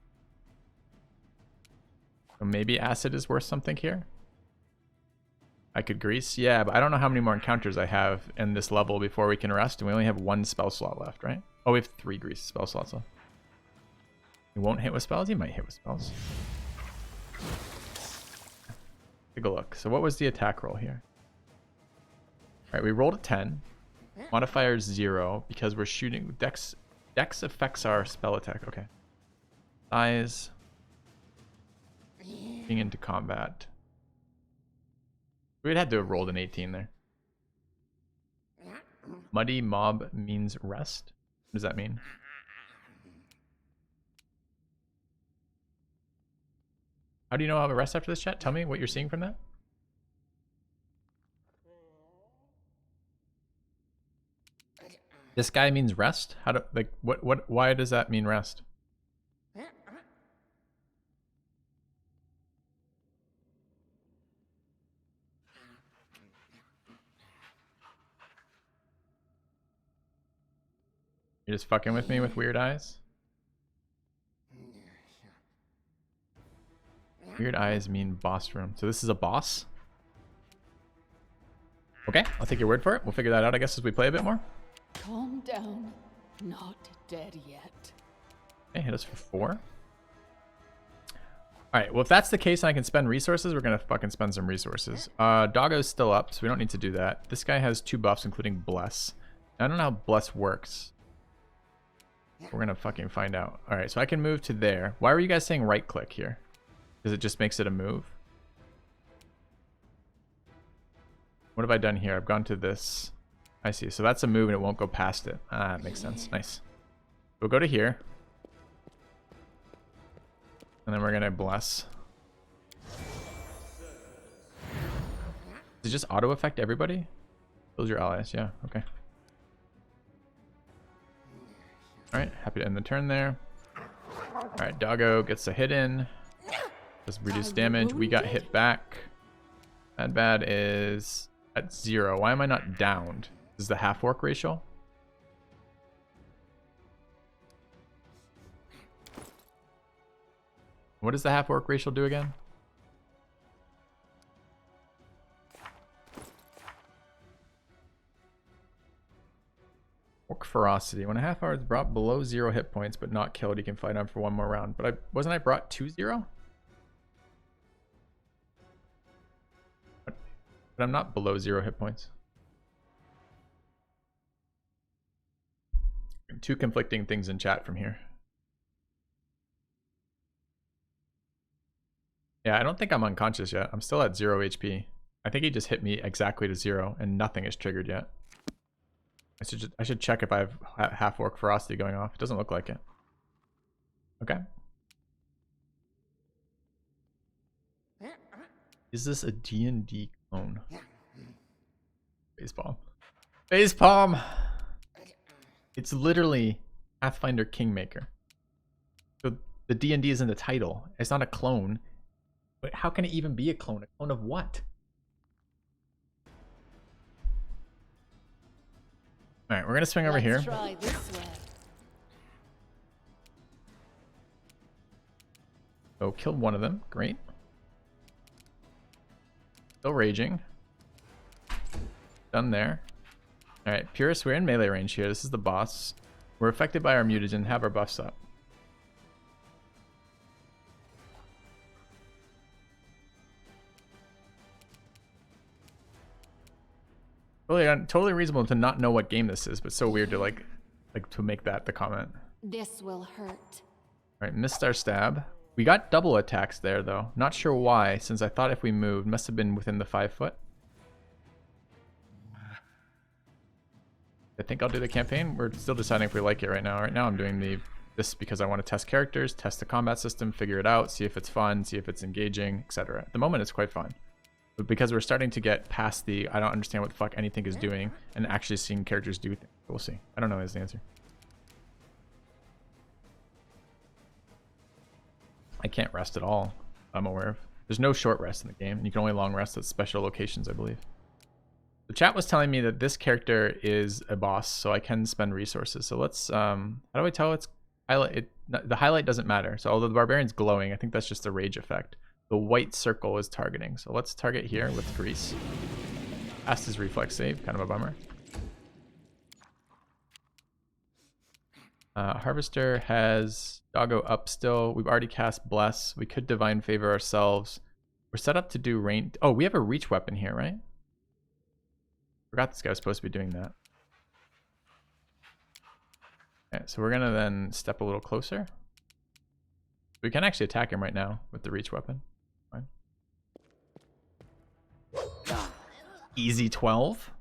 So maybe acid is worth something here. I could grease. Yeah, but I don't know how many more encounters I have in this level before we can rest. And we only have 1 spell slot left, right? Oh, we have 3 grease spell slots left. He won't hit with spells? He might hit with spells. Take a look. So what was the attack roll here? Alright, we rolled a 10. Modifier is 0 because we're shooting. Dex affects our spell attack. Okay. Size. Being into combat. We'd have to have rolled an 18 there. Muddy mob means rest? What does that mean? How do you know I'll have a rest after this, chat? Tell me what you're seeing from that. This guy means rest? How do, like, why does that mean rest? You're just fucking with me with weird eyes? Weird eyes mean boss room. So this is a boss? Okay, I'll take your word for it. We'll figure that out, I guess, as we play a bit more. Calm down. Not dead yet. Okay, hit us for 4. Alright, well if that's the case and I can spend resources, we're gonna fucking spend some resources. Doggo's still up, so we don't need to do that. This guy has 2 buffs, including Bless. I don't know how Bless works. We're gonna fucking find out. Alright, so I can move to there. Why were you guys saying right click here? Because it just makes it a move. What have I done here? I've gone to this. I see. So that's a move and it won't go past it. Ah, that makes sense. Nice. We'll go to here. And then we're going to bless. Does it just auto affect everybody? Kills your allies. Yeah. Okay. Alright. Happy to end the turn there. Alright. Doggo gets a hit in. Does reduce damage. We got hit back. Bad is at 0. Why am I not downed? This is the half orc racial. What does the half orc racial do again? Orc ferocity. When a half hour is brought below 0 hit points but not killed, you can fight on for 1 more round. But wasn't I brought to 0? But I'm not below 0 hit points. 2 conflicting things in chat from here. Yeah, I don't think I'm unconscious yet. I'm still at 0 HP. I think he just hit me exactly to 0 and nothing is triggered yet. I should check if I have half orc ferocity going off. It doesn't look like it. Okay. Is this a D&D clone? Facepalm. Facepalm! It's literally Pathfinder Kingmaker. So the D&D is in the title. It's not a clone. But how can it even be a clone? A clone of what? Alright, we're going to swing over here. Try this way. Oh, killed one of them. Great. Still raging. Done there. Alright, Purist, we're in melee range here. This is the boss. We're affected by our mutagen. Have our buffs up. Totally reasonable to not know what game this is, but so weird to like to make that the comment. This will hurt. Alright, missed our stab. We got double attacks there though. Not sure why, since I thought if we moved, must have been within the 5 foot. I think I'll do the campaign. We're still deciding if we like it right now. Right now I'm doing this because I want to test characters, test the combat system, figure it out, see if it's fun, see if it's engaging, etc. At the moment it's quite fun. But because we're starting to get past the I don't understand what the fuck anything is doing and actually seeing characters do things. We'll see. I don't know is the answer. I can't rest at all, I'm aware of. There's no short rest in the game, and you can only long rest at special locations, I believe. The chat was telling me that this character is a boss, so I can spend resources. So let's, how do I tell it's highlight? The highlight doesn't matter. So although the barbarian's glowing, I think that's just a rage effect. The white circle is targeting. So let's target here with grease. Passed his reflex save, kind of a bummer. Harvester has Doggo up still. We've already cast Bless. We could Divine Favor ourselves. We're set up to do rain. Oh, we have a reach weapon here, right? Forgot this guy was supposed to be doing that. Okay, so we're gonna then step a little closer. We can actually attack him right now with the reach weapon. Fine. Easy 12.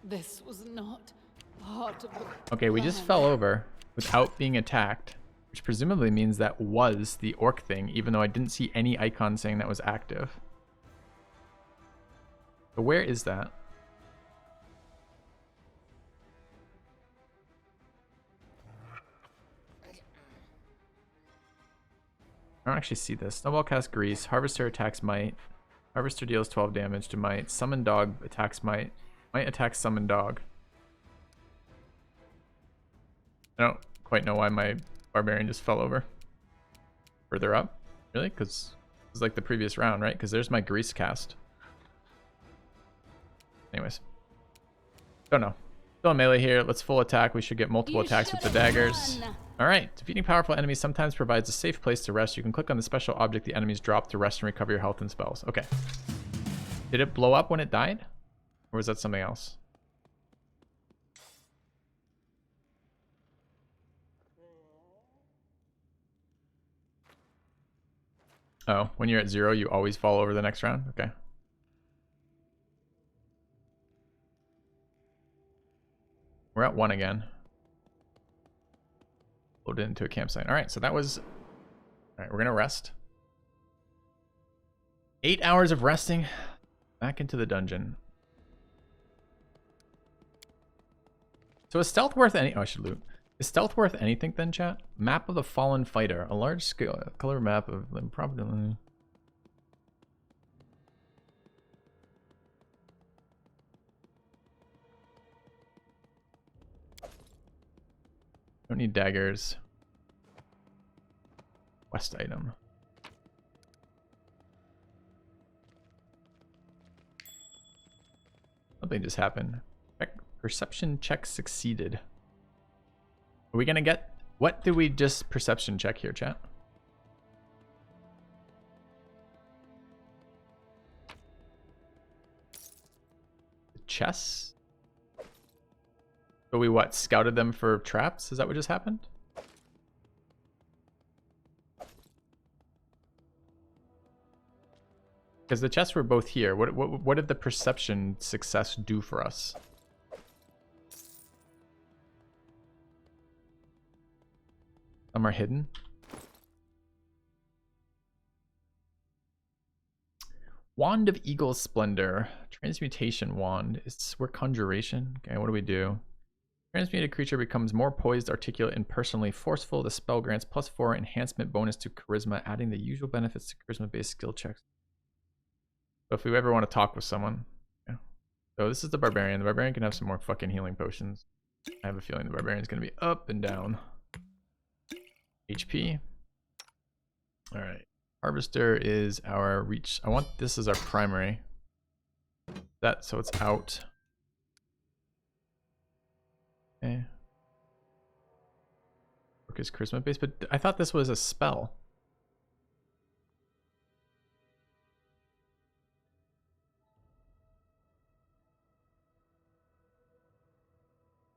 This was not part of the Okay, we just plan. fell over without being attacked, which presumably means that was the orc thing, even though I didn't see any icon saying that was active. So where is that? I don't actually see this. Snowball casts Grease. Harvester attacks Might. Harvester deals 12 damage to Might. Summon Dog attacks Might. Might attacks Summon Dog. I don't quite know why my Barbarian just fell over. Further up? Really? Because it's like the previous round, right? Because there's my Grease cast. Anyways. Don't know. Still in melee here. Let's full attack. We should get multiple attacks with the daggers. Alright. Defeating powerful enemies sometimes provides a safe place to rest. You can click on the special object the enemies drop to rest and recover your health and spells. Okay. Did it blow up when it died? Or was that something else? Oh, when you're at 0, you always fall over the next round? Okay. We're at 1 again. Loaded into a campsite. Alright, so that was... Alright, we're gonna rest. 8 hours of resting. Back into the dungeon. So is stealth worth any... Oh, I should loot. Is stealth worth anything then, chat? Map of the Fallen Fighter. A large scale color map of them probably... Don't need daggers. Quest item. Something just happened. Perception check succeeded. Are we gonna get... What did we just perception check here, chat? Chess? So we what? Scouted them for traps? Is that what just happened? Because the chests were both here. What did the perception success do for us? Some are hidden. Wand of Eagle Splendor. Transmutation wand. We're conjuration. Okay, what do we do? Transmuted creature becomes more poised, articulate, and personally forceful. The spell grants +4 enhancement bonus to charisma, adding the usual benefits to charisma-based skill checks. So if we ever want to talk with someone. Yeah. So this is the barbarian. The barbarian can have some more fucking healing potions. I have a feeling the barbarian's going to be up and down. HP. Alright. Harvester is our reach. I want this as our primary. That so it's out. Okay. Work is charisma based, but I thought this was a spell.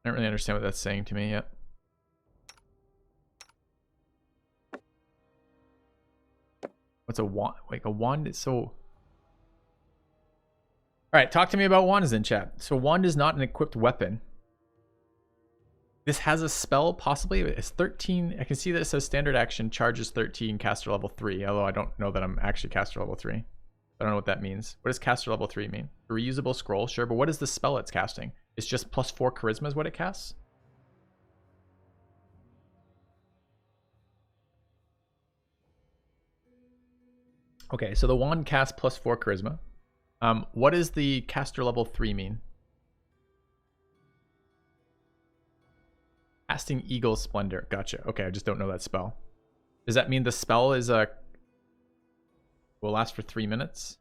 I don't really understand what that's saying to me yet. What's a wand? Like a wand is so... Alright, talk to me about wands in chat. So wand is not an equipped weapon. This has a spell, possibly. It's 13. I can see that it says standard action, charges 13, caster level 3. Although I don't know that I'm actually caster level 3. I don't know what that means. What does caster level 3 mean? A reusable scroll, sure, but what is the spell it's casting? It's just +4 charisma is what it casts? Okay, so the wand casts +4 charisma. What does the caster level 3 mean? Casting Eagle Splendor. Gotcha. Okay, I just don't know that spell. Does that mean the spell is will last for 3 minutes?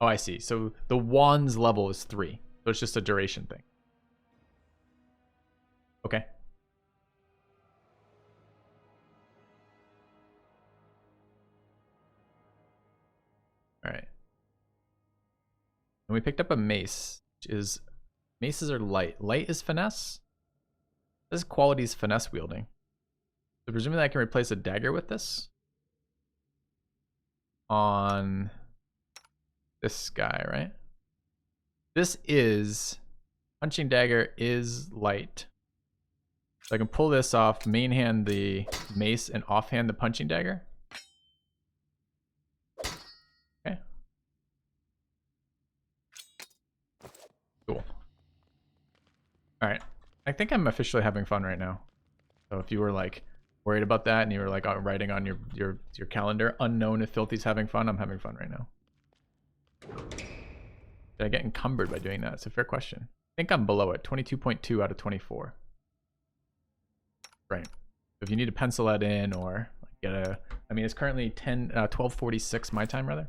Oh, I see. So the wand's level is 3. So it's just a duration thing. Okay. All right. And we picked up a mace, which is... Maces are light. Light is finesse? This quality is finesse wielding. So presumably I can replace a dagger with this. On this guy, right? This is... Punching dagger is light. So I can pull this off, main hand the mace, and offhand the punching dagger. Okay. Cool. Alright. I think I'm officially having fun right now. So if you were like worried about that and you were like writing on your calendar, unknown if Filthy's having fun, I'm having fun right now. Did I get encumbered by doing that? It's a fair question. I think I'm below it. 22.2 out of 24. Right. If you need to pencil that in or get a... I mean, it's currently 12:46 my time, rather.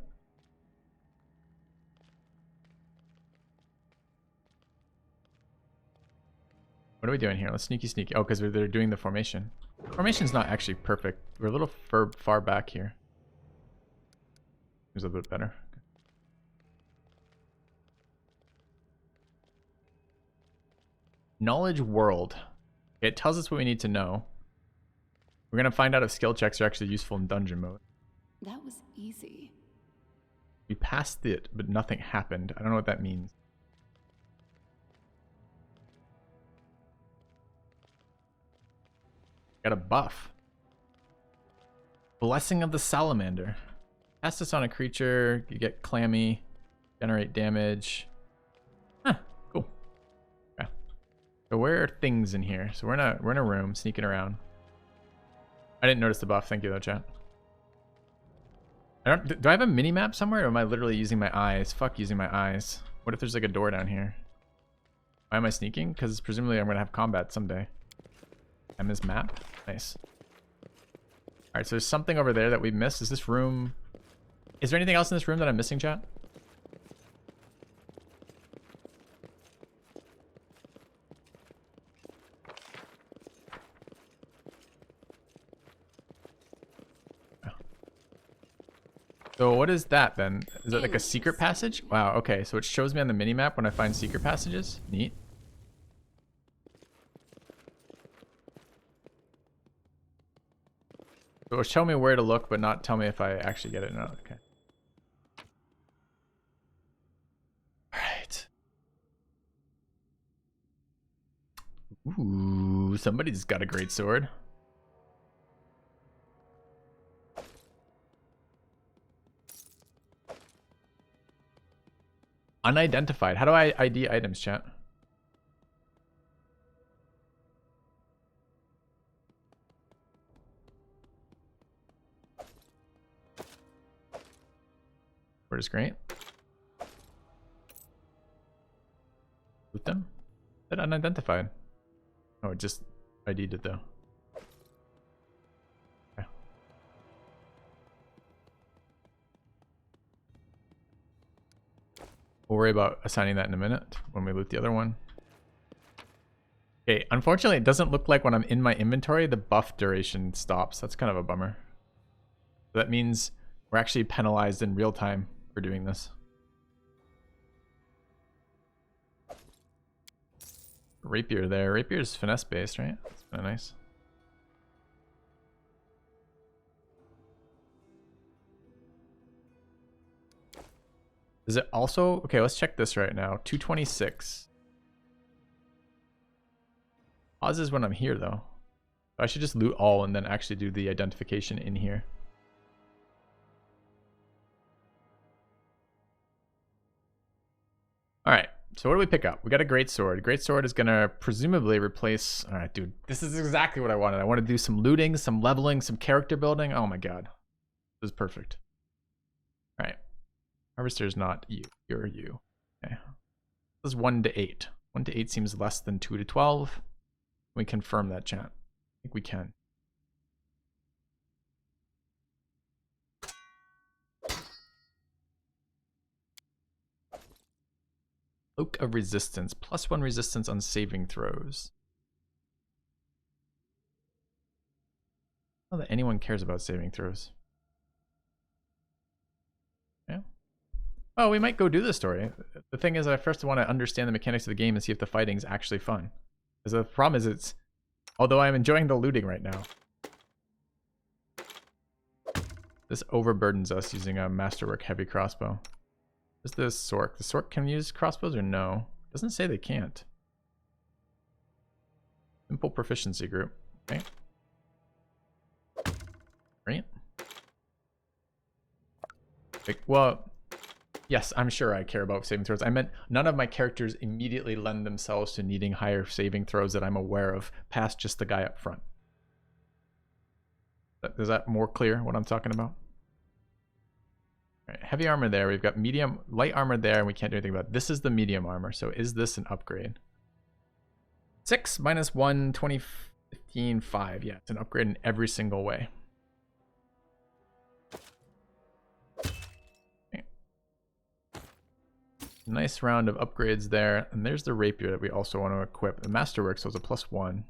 What are we doing here? Let's sneaky. Oh, because they're doing the formation. Formation's not actually perfect. We're a little far back here. Here's a bit better. Knowledge world. It tells us what we need to know. We're going to find out if skill checks are actually useful in dungeon mode. That was easy. We passed it, but nothing happened. I don't know what that means. Got a buff. Blessing of the Salamander. Cast this on a creature. You get clammy. Generate damage. Huh, cool. Okay. So where are things in here? So we're in a room, sneaking around. I didn't notice the buff. Thank you though, chat. Do I have a mini map somewhere, or am I literally using my eyes? Fuck using my eyes. What if there's like a door down here? Why am I sneaking? Because presumably I'm gonna have combat someday. And this map? Nice. Alright, so there's something over there that we missed. Is this room... Is there anything else in this room that I'm missing, chat? Oh. So what is that then? Is it like a secret passage? Wow, okay. So it shows me on the minimap when I find secret passages. Neat. So it'll show me where to look, but not tell me if I actually get it or not. Okay. Alright. Ooh, somebody's got a great sword. Unidentified. How do I ID items, chat? Word is great. Loot them? That unidentified. Oh, it just ID'd it though. Okay. We'll worry about assigning that in a minute when we loot the other one. Okay, unfortunately it doesn't look like when I'm in my inventory the buff duration stops. That's kind of a bummer. So that means we're actually penalized in real time for doing this. Rapier there. Rapier's finesse based, right? That's kind of nice. Is it also... Okay, let's check this right now. 226. Pauses when I'm here, though. I should just loot all and then actually do the identification in here. Alright, so what do we pick up? We got a great sword. Great sword is gonna presumably replace... Alright, dude, this is exactly what I wanted. I want to do some looting, some leveling, some character building. Oh my god. This is perfect. Harvester is not you. You're you. Okay. This is 1 to 8. 1 to 8 seems less than 2 to 12. Can we confirm that, chat? I think we can. Cloak of Resistance. +1 resistance on saving throws. Not that anyone cares about saving throws. Yeah. Oh, we might go do the story. The thing is, I first want to understand the mechanics of the game and see if the fighting is actually fun. Because the problem is, although I'm enjoying the looting right now, this overburdens us using a Masterwork heavy crossbow. Where's the Sork? The Sork can use crossbows or no? It doesn't say they can't. Simple proficiency group. Okay. Great. Like, well, yes, I'm sure I care about saving throws. I meant none of my characters immediately lend themselves to needing higher saving throws that I'm aware of, past just the guy up front. Is that more clear what I'm talking about? All right, heavy armor there. We've got medium, light armor there, and we can't do anything about it. This is the medium armor. So is this an upgrade? 6 minus 1, 20, 15, 5. Yeah, it's an upgrade in every single way. Okay. Nice round of upgrades there. And there's the rapier that we also want to equip. The Masterwork, so it's a +1.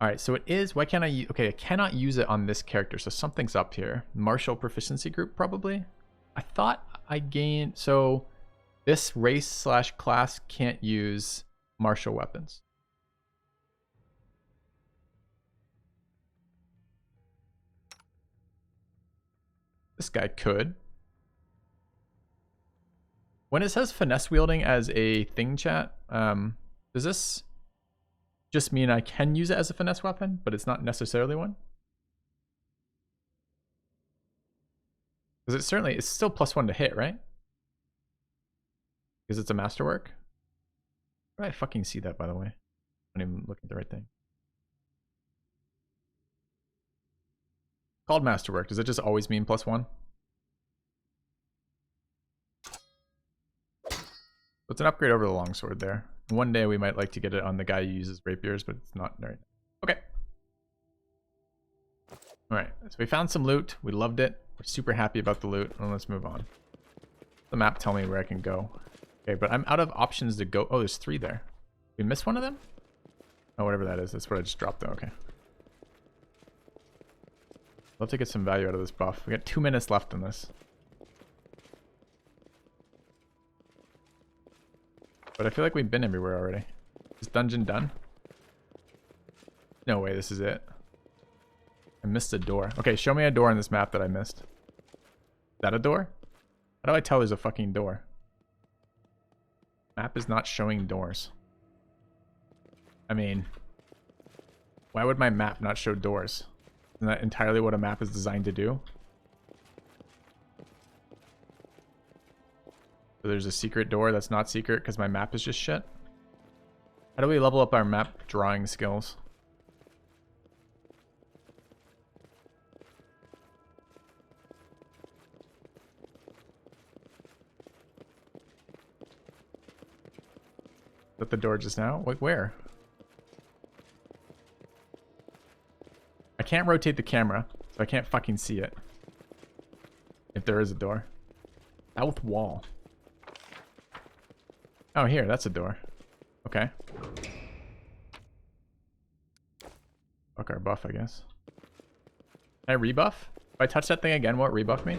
All right, so it is, why can't I use, okay, I cannot use it on this character, so something's up here. Martial proficiency group, probably? I thought I gained, so this race / class can't use martial weapons. This guy could. When it says finesse wielding as a thing, chat, does this just mean I can use it as a finesse weapon, but it's not necessarily one? Because it's still +1 to hit, right? Because it's a Masterwork. Where do I fucking see that, by the way? I'm not even looking at the right thing. Called Masterwork. Does it just always mean +1? It's an upgrade over the longsword there. One day we might like to get it on the guy who uses rapiers, but it's not right now. Okay. Alright, so we found some loot. We loved it. We're super happy about the loot. And let's move on. The map tell me where I can go. Okay, but I'm out of options to go. Oh, there's 3 there. We missed one of them? Oh, whatever that is. That's what I just dropped though. Okay. Love to get some value out of this buff. We got 2 minutes left in this. But I feel like we've been everywhere already. Is dungeon done? No way, this is it. I missed a door. Okay, show me a door on this map that I missed. Is that a door? How do I tell there's a fucking door? Map is not showing doors. I mean, why would my map not show doors? Isn't that entirely what a map is designed to do? So there's a secret door that's not secret because my map is just shit. How do we level up our map drawing skills? Is that the door just now? Wait, where? I can't rotate the camera, so I can't fucking see it. If there is a door. South wall. Oh, here, that's a door. Okay. Fuck our buff, I guess. Can I rebuff? If I touch that thing again, will it rebuff me?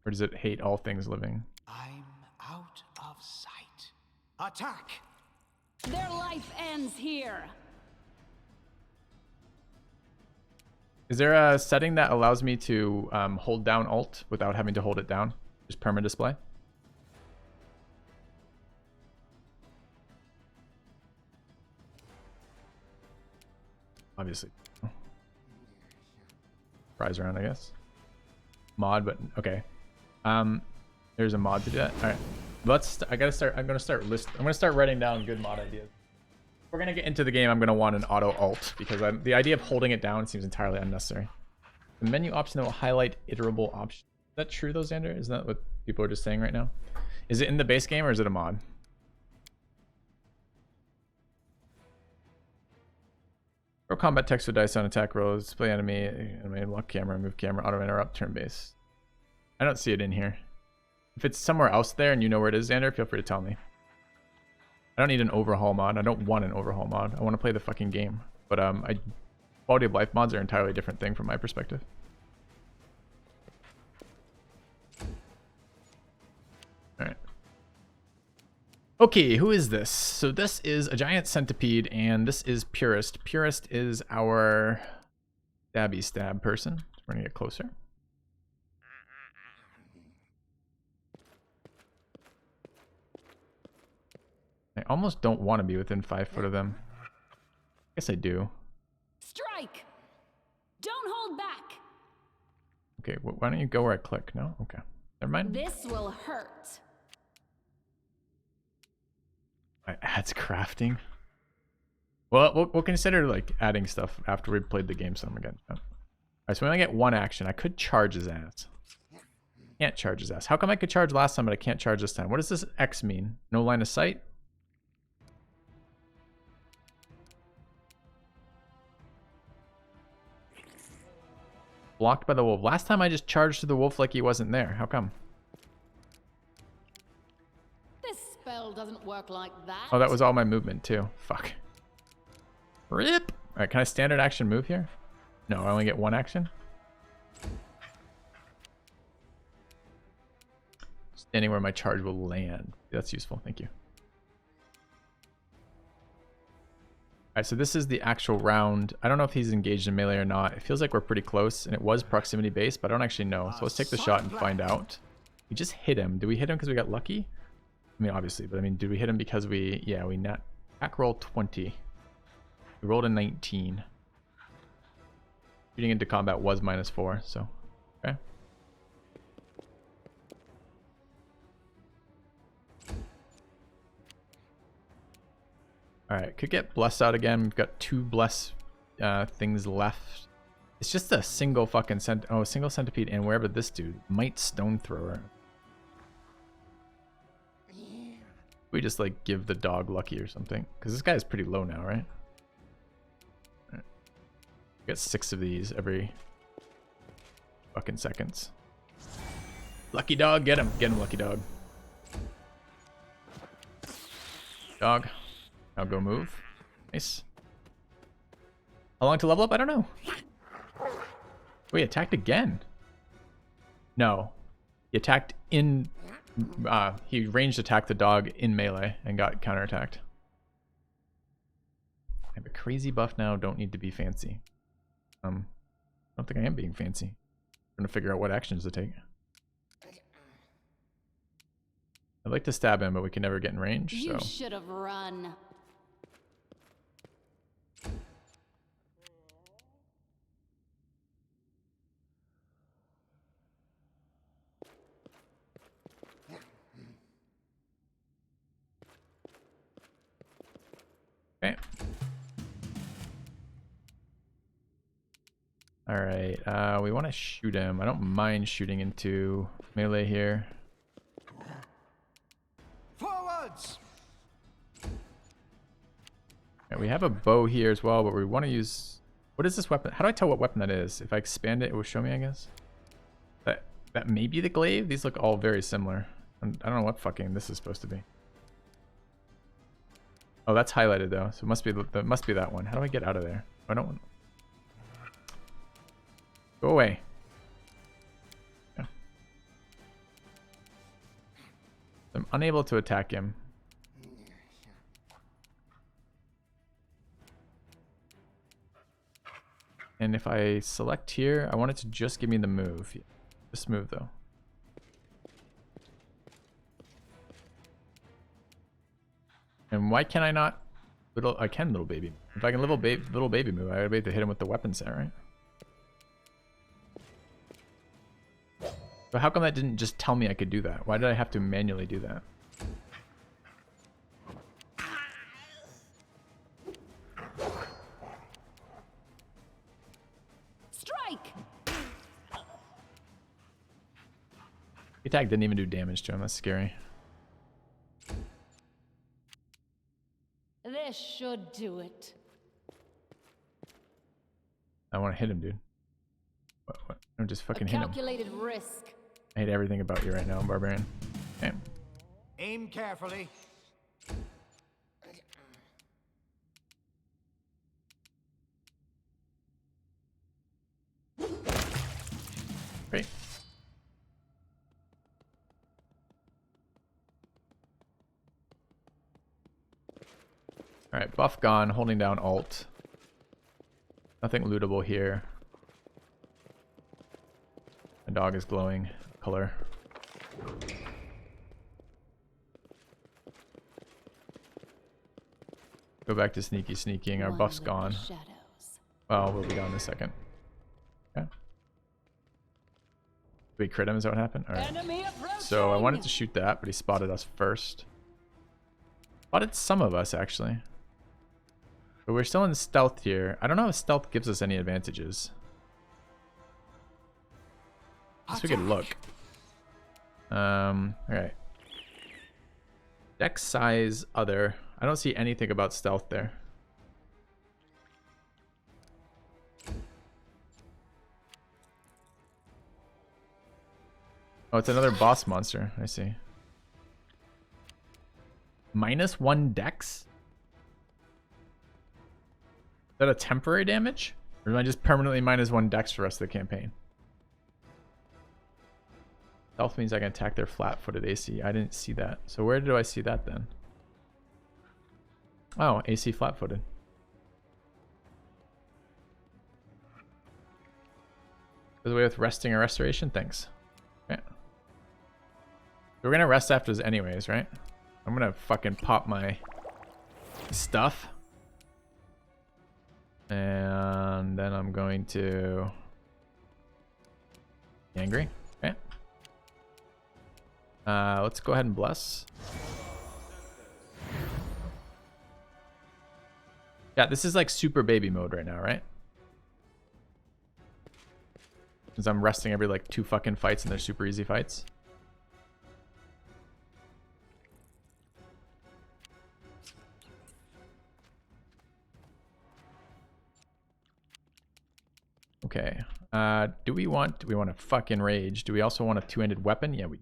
Or does it hate all things living? I'm out of sight. Attack! Their life ends here. Is there a setting that allows me to hold down Alt without having to hold it down? Just perma display? Obviously. Prize around, I guess. Mod, but okay. There's a mod to do that. All right. I'm gonna start writing down good mod ideas. If we're gonna get into the game, I'm gonna want an auto alt because the idea of holding it down seems entirely unnecessary. The menu option that will highlight iterable options. Is that true though, Xander? Isn't that what people are just saying right now? Is it in the base game or is it a mod? Throw combat text with dice on attack rolls, display enemy, lock camera, move camera, auto interrupt, turn base. I don't see it in here. If it's somewhere else there and you know where it is, Xander, feel free to tell me. I don't need an overhaul mod. I don't want an overhaul mod. I want to play the fucking game. But quality of life mods are an entirely different thing from my perspective. Alright. Okay, who is this? So this is a giant centipede, and this is Purist. Purist is our stabby stab person. We're gonna get closer. I almost don't want to be within 5 foot of them. I guess I do. Strike! Don't hold back! Okay, why don't you go where I click? No? Okay. Never mind. This will hurt. Adds crafting. Well, we'll consider like adding stuff after we've played the game some again. Oh. Alright, so we only get 1 action. I could charge his ass. Can't charge his ass. How come I could charge last time but I can't charge this time? What does this X mean? No line of sight? Blocked by the wolf. Last time I just charged to the wolf like he wasn't there. How come? This spell doesn't work like that. Oh, that was all my movement too. Fuck. Rip! Alright, can I standard action move here? No, I only get 1 action. Standing where my charge will land. That's useful, thank you. Alright, so this is the actual round. I don't know if he's engaged in melee or not. It feels like we're pretty close, and it was proximity based, but I don't actually know. So let's take the shot and find out. We just hit him. Did we hit him because we got lucky? I mean, obviously, but I mean, did we hit him because we... Yeah, we net... Attack roll 20. We rolled a 19. Shooting into combat was -4, so... Okay. Alright, could get blessed out again. We've got 2 bless things left. It's just a single fucking single centipede, and wherever this dude might stone thrower. We just like give the dog lucky or something, because this guy is pretty low now, right? Right. Got 6 of these every fucking seconds. Lucky dog, get him, lucky dog. Dog. Now go move. Nice. How long to level up? I don't know. Wait, attacked again? No. He attacked in... he ranged attacked the dog in melee and got counterattacked. I have a crazy buff now. Don't need to be fancy. I don't think I am being fancy. I'm trying to figure out what actions to take. I'd like to stab him, but we can never get in range. You so. should have run. Okay. Alright, we want to shoot him. I don't mind shooting into melee here. Forwards! Yeah, we have a bow here as well, but we want to use... What is this weapon? How do I tell what weapon that is? If I expand it, it will show me, I guess. That may be the glaive? These look all very similar. I don't know what fucking this is supposed to be. Oh, that's highlighted though, so it must be that one. How do I get out of there? I don't want... Go away. Yeah. I'm unable to attack him. And if I select here, I want it to just give me the move. Just move though. And why can I not? I can little baby. If I can little baby move, I would be able to hit him with the weapon set, right? But how come that didn't just tell me I could do that? Why did I have to manually do that? Strike! Attack didn't even do damage to him. That's scary. This should do it. I want to hit him, dude. What? I'm just A fucking hit him. calculated risk. I hate everything about you right now, Barbarian. Okay. Aim carefully. Great. Alright, buff gone, holding down Alt. Nothing lootable here. My dog is glowing color. Go back to sneaking. Our One buff's with the gone. shadows. Well, we'll be gone in a second. Okay. We crit him, is that what happened? Alright. Enemy approaching. So I wanted to shoot that, but he spotted us first. Spotted some of us, actually. But we're still in stealth here. I don't know if stealth gives us any advantages. I guess we could look. Alright. Deck size other. I don't see anything about stealth there. Oh, it's another boss monster. I see. -1 dex? Is that a temporary damage? Or am I just permanently -1 dex for the rest of the campaign? Stealth means I can attack their flat-footed AC. I didn't see that. So where do I see that then? Oh, AC flat-footed. Goes away with resting or restoration? Thanks. Okay. We're gonna rest after this anyways, right? I'm gonna fucking pop my stuff. And then I'm going to be angry. Okay. Let's go ahead and bless. Yeah, this is like super baby mode right now, right? Because I'm resting every like 2 fucking fights and they're super easy fights. Okay. Do we want a fucking rage? Do we also want a 2-handed weapon? Yeah, we.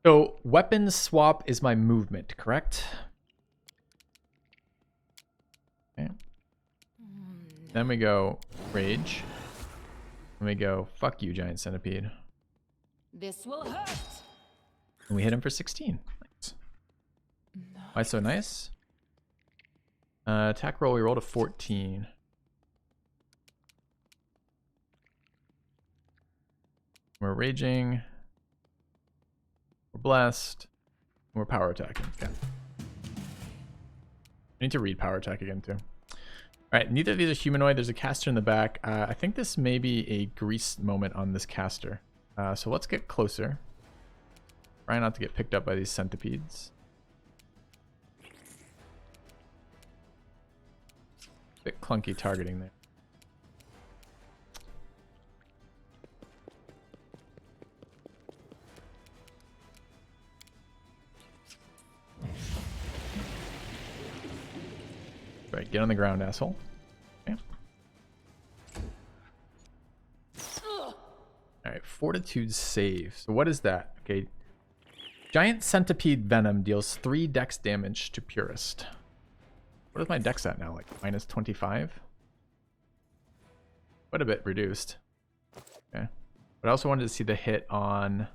So weapon swap is my movement, correct? Okay. Then we go rage. Then we go fuck you, giant centipede. This will hurt. And we hit him for 16. Nice. Why so nice? Attack roll, we rolled a 14. We're raging. We're blessed. And we're power attacking. Okay. I need to read power attack again too. Alright, neither of these are humanoid. There's a caster in the back. I think this may be a grease moment on this caster. So let's get closer. Try not to get picked up by these centipedes. Bit clunky targeting there. Right, get on the ground, asshole. Okay. Alright, fortitude save. So what is that? Okay. Giant centipede venom deals 3 dex damage to Purist. What is my dex at now? Like -25? Quite a bit reduced. Okay. But I also wanted to see the hit on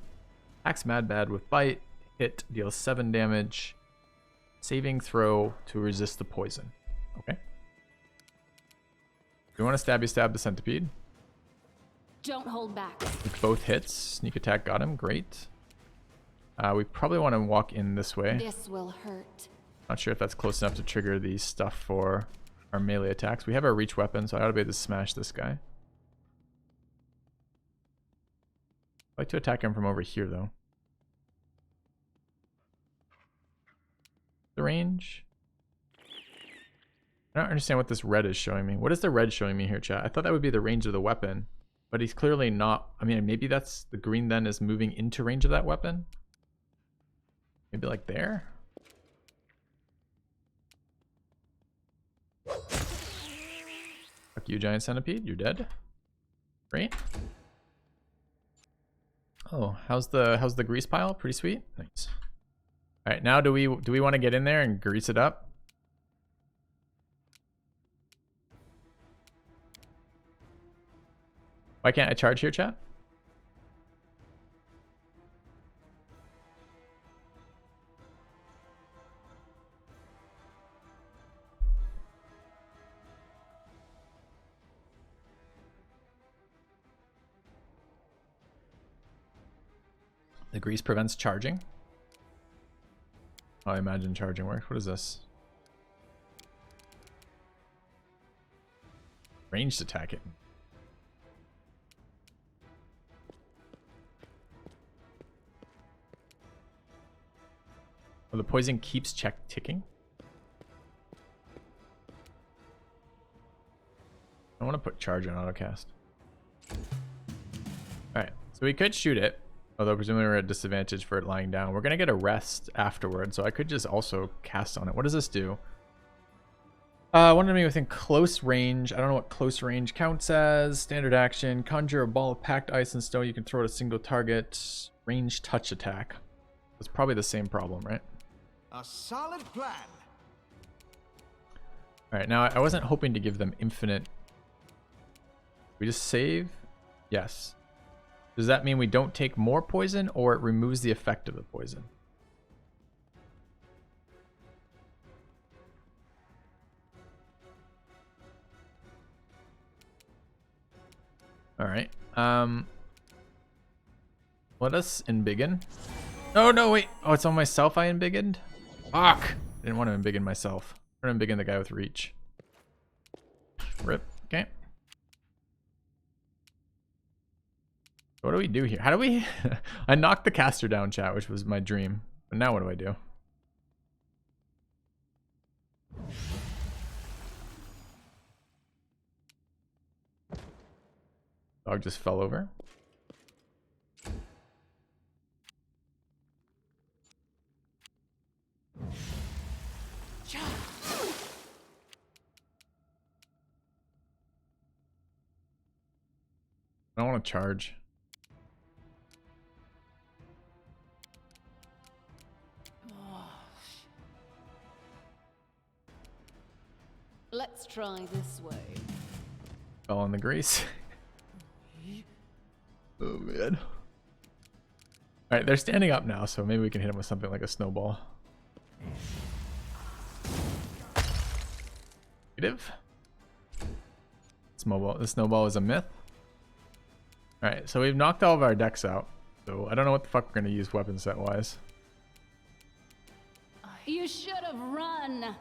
Axe Mad Bad with Bite. Hit deals 7 damage. Saving throw to resist the poison. Okay. We want to stab the centipede. Don't hold back. With both hits. Sneak attack got him. Great. We probably want to walk in this way. This will hurt. Not sure if that's close enough to trigger the stuff for our melee attacks. We have our reach weapon, so I ought to be able to smash this guy. I'd like to attack him from over here, though. The range? I don't understand what this red is showing me. What is the red showing me here, chat? I thought that would be the range of the weapon. But he's clearly not. I mean, maybe that's the green then is moving into range of that weapon. Maybe like there. Fuck you, giant centipede. You're dead. Great. Oh, how's the grease pile? Pretty sweet. Nice. All right, now do we want to get in there and grease it up? Why can't I charge here, chat? The grease prevents charging. Oh, I imagine charging works. What is this? Ranged attack it. Oh, the poison keeps ticking. I want to put charge on autocast. Alright, so we could shoot it. Although presumably we're at a disadvantage for it lying down. We're going to get a rest afterward, so I could just also cast on it. What does this do? One enemy within close range. I don't know what close range counts as. Standard action. Conjure a ball of packed ice and snow. You can throw at a single target. Range touch attack. It's probably the same problem, right? A solid plan. Alright, now I wasn't hoping to give them infinite. We just save? Yes. Does that mean we don't take more poison, or it removes the effect of the poison? Alright. Let us embiggen. Oh, no, wait. Oh, it's on myself I embiggened? Fuck! I didn't want to embiggen myself. I'm going to embiggen the guy with reach. Rip. Okay. What do we do here? How do we... I knocked the caster down, chat, which was my dream. But now what do I do? Dog just fell over. I don't want to charge. Let's try this way. Fell in the grease. Oh, man. Alright, they're standing up now, so maybe we can hit them with something like a snowball. Negative. The snowball is a myth. Alright, so we've knocked all of our decks out. So I don't know what the fuck we're going to use weapon set wise. You should have run.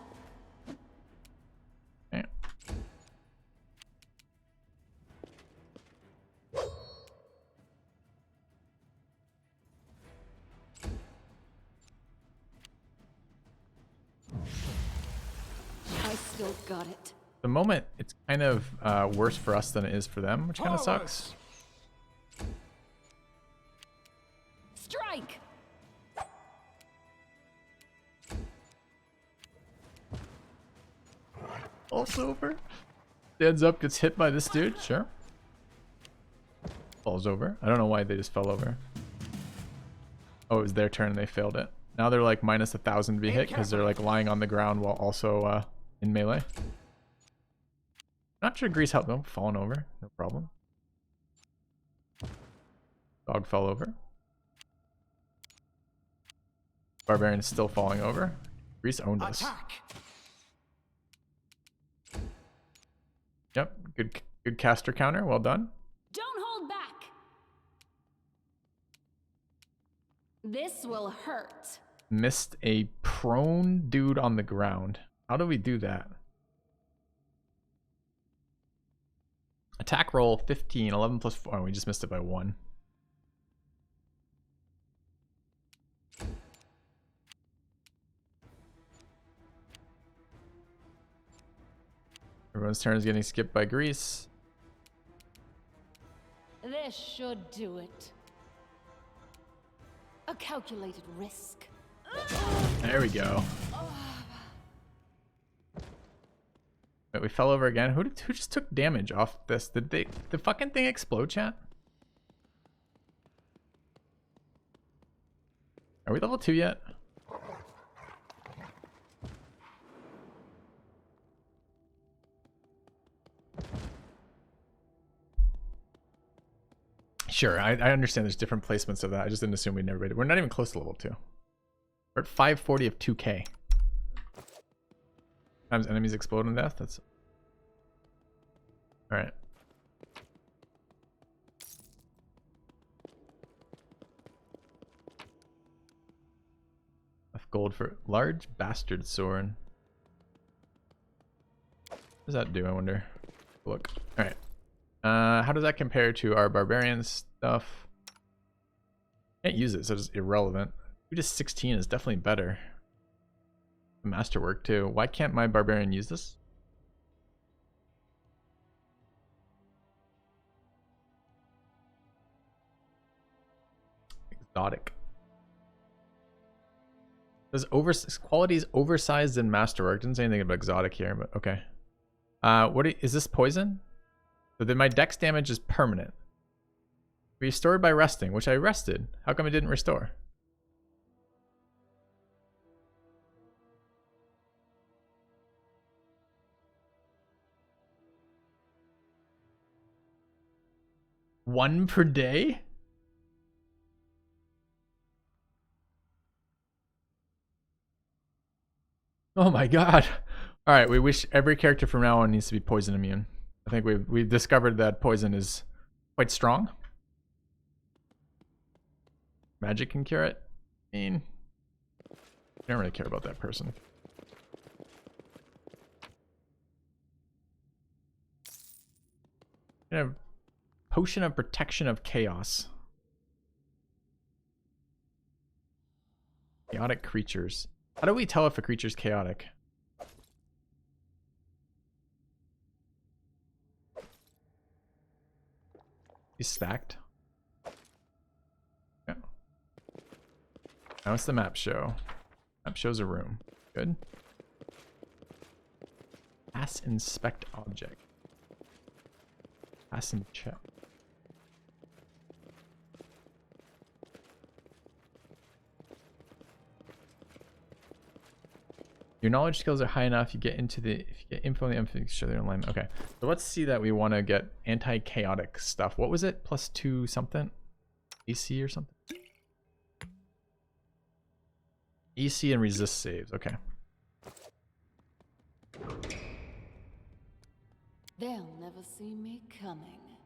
Okay. I still got it. The moment it's kind of worse for us than it is for them, which kind of sucks. Strike. Falls over. Stands up, gets hit by this dude. Sure. Falls over. I don't know why they just fell over. Oh, it was their turn and they failed it. Now they're like minus 1,000 to be hit because they're like lying on the ground while also in melee. Not sure grease helped them. Falling over. No problem. Dog fell over. Barbarian is still falling over. Grease owned us. Attack. Yep. Good caster counter. Well done. Don't hold back. This will hurt. Missed a prone dude on the ground. How do we do that? Attack roll 15, 11 plus 4. Oh, we just missed it by 1. Everyone's turn is getting skipped by grease. This should do it. A calculated risk. There we go. Wait, we fell over again. Who just took damage off this? Did the fucking thing explode, chat? Are we level 2 yet? Sure, I understand there's different placements of that. I just didn't assume we'd never made it. We're not even close to level 2. We're at 540 of 2k. Times enemies explode in death. That's all right. Enough gold for large bastard sword. What does that do? I wonder. Look. All right. How does that compare to our barbarian stuff? Can't use it, so it's irrelevant. 2 to 16 is definitely better. Masterwork too. Why can't my barbarian use this? Exotic. Says quality is oversized in masterwork. Didn't say anything about exotic here, but okay. Is this poison? So then my dex damage is permanent. Restored by resting, which I rested. How come it didn't restore? One per day? Oh my god. All right, we wish every character from now on needs to be poison immune. I think we've discovered that poison is quite strong. Magic can cure it. I mean, I don't really care about that person. Potion of Protection of Chaos. Chaotic creatures. How do we tell if a creature's chaotic? He's stacked. Yeah. Now it's the map show. Map shows a room. Good. Pass inspect object. Pass and check. Your knowledge skills are high enough. You get into the if you get info on the show their alignment. Okay, so let's see that we want to get anti-chaotic stuff. What was it? +2 something? AC or something? AC and resist saves. Okay. They'll never see me coming.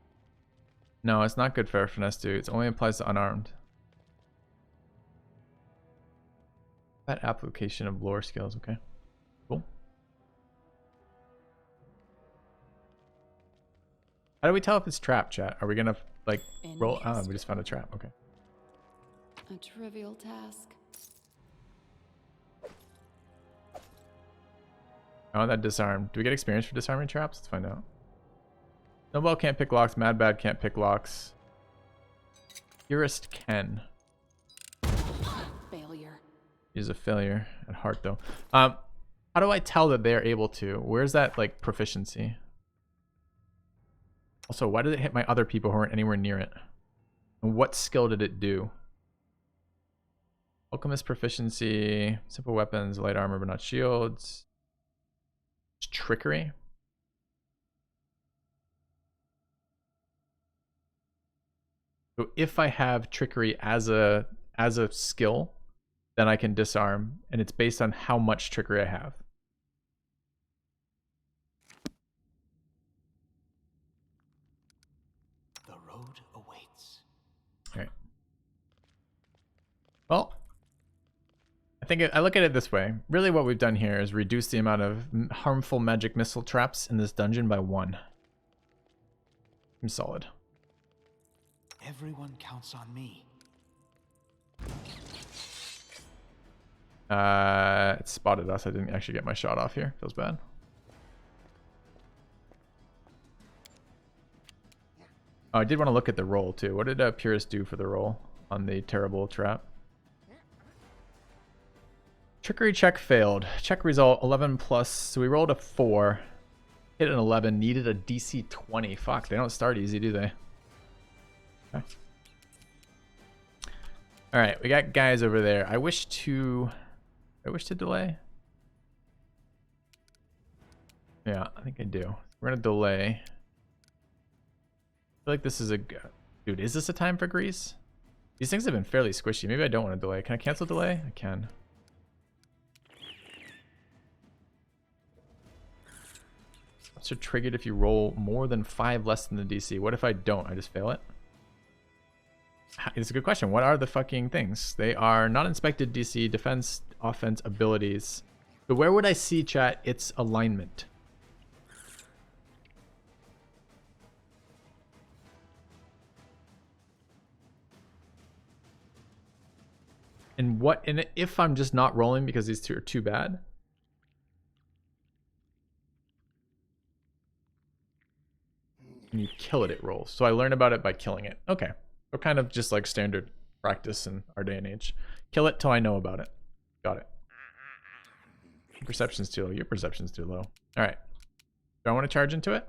No, it's not good for finesse, dude. It only applies to unarmed. That application of lore skills. Okay. Cool. How do we tell if it's trap, chat? Are we gonna like roll? Oh, we just found a trap. Okay. A trivial task. Oh, that disarm. Do we get experience for disarming traps? Let's find out. Snowball can't pick locks. Mad Bad can't pick locks. Purist can. Failure. He's a failure at heart, though. How do I tell that they're able to? Where's that like proficiency? Also, why did it hit my other people who weren't anywhere near it? And what skill did it do? Alchemist proficiency, simple weapons, light armor but not shields. It's trickery. So if I have trickery as a skill, then I can disarm, and it's based on how much trickery I have. The road awaits. All right. Well, I think I look at it this way. Really what we've done here is reduce the amount of harmful magic missile traps in this dungeon by 1. I'm solid. Everyone counts on me. It spotted us. I didn't actually get my shot off here. Feels bad. Oh, I did want to look at the roll too. What did Purist do for the roll on the terrible trap? Trickery check failed. Check result 11 plus. So we rolled a 4. Hit an 11. Needed a DC 20. Fuck, they don't start easy, do they? Okay. All right, we got guys over there. I wish to delay. Yeah, I think I do. We're gonna delay. I feel like this is a dude. Is this a time for grease? These things have been fairly squishy. Maybe I don't want to delay. Can I cancel delay? I can. So triggered if you roll more than 5 less than the DC. What if I don't? I just fail it? It's a good question. What are the fucking things? They are not inspected DC, defense, offense, abilities. So where would I see, chat, its alignment? And if I'm just not rolling because these two are too bad? And you kill it, it rolls. So I learn about it by killing it. Okay. So kind of just like standard practice in our day and age. Kill it till I know about it. Got it. Perception's too low. Your perception's too low. All right. Do I want to charge into it?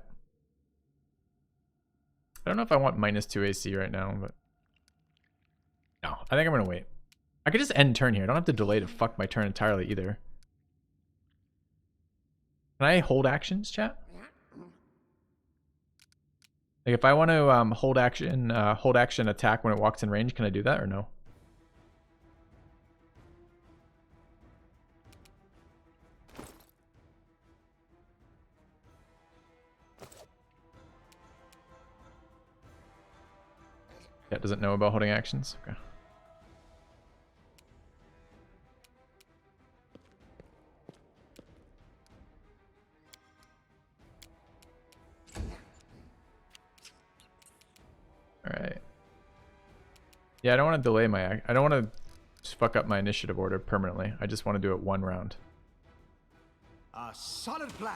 I don't know if I want -2 AC right now, but no, I think I'm going to wait. I could just end turn here. I don't have to delay to fuck my turn entirely either. Can I hold actions, chat? Like if I want to hold action attack when it walks in range, can I do that or no? Yeah, doesn't know about holding actions. Okay. All right. Yeah, I don't want to delay my... I don't want to fuck up my initiative order permanently. I just want to do it one round. A solid plan.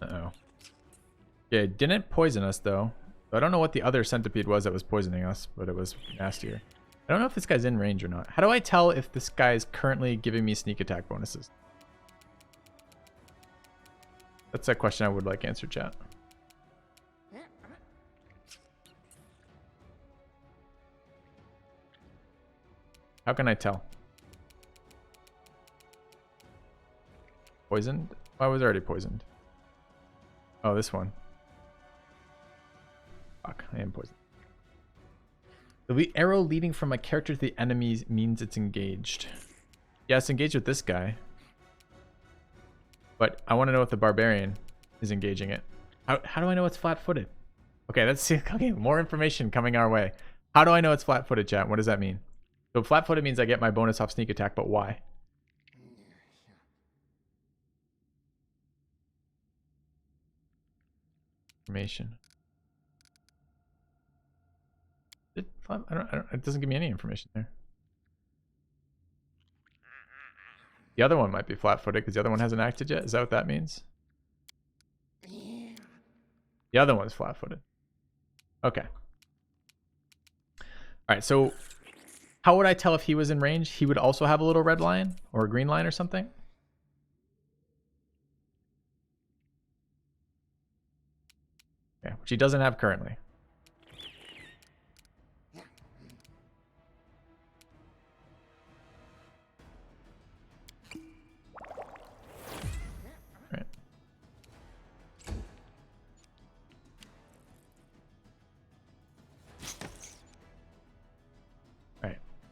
Uh-oh. Yeah, it didn't poison us, though. I don't know what the other centipede was that was poisoning us, but it was nastier. I don't know if this guy's in range or not. How do I tell if this guy is currently giving me sneak attack bonuses? That's a question I would like answered, chat. How can I tell? Poisoned? Oh, I was already poisoned. Oh, this one. Fuck, I am poisoned. The arrow leading from a character to the enemy means it's engaged. Yeah, it's engaged with this guy. But I want to know if the barbarian is engaging it. How do I know it's flat-footed? Okay, let's see. Okay, more information coming our way. How do I know it's flat-footed, chat? What does that mean? So flat-footed means I get my bonus off sneak attack, but why? Information. It doesn't give me any information there. The other one might be flat-footed because the other one hasn't acted yet. Is that what that means? The other one's flat-footed. Okay. All right, so how would I tell if he was in range? He would also have a little red line or a green line or something? Yeah, which he doesn't have currently.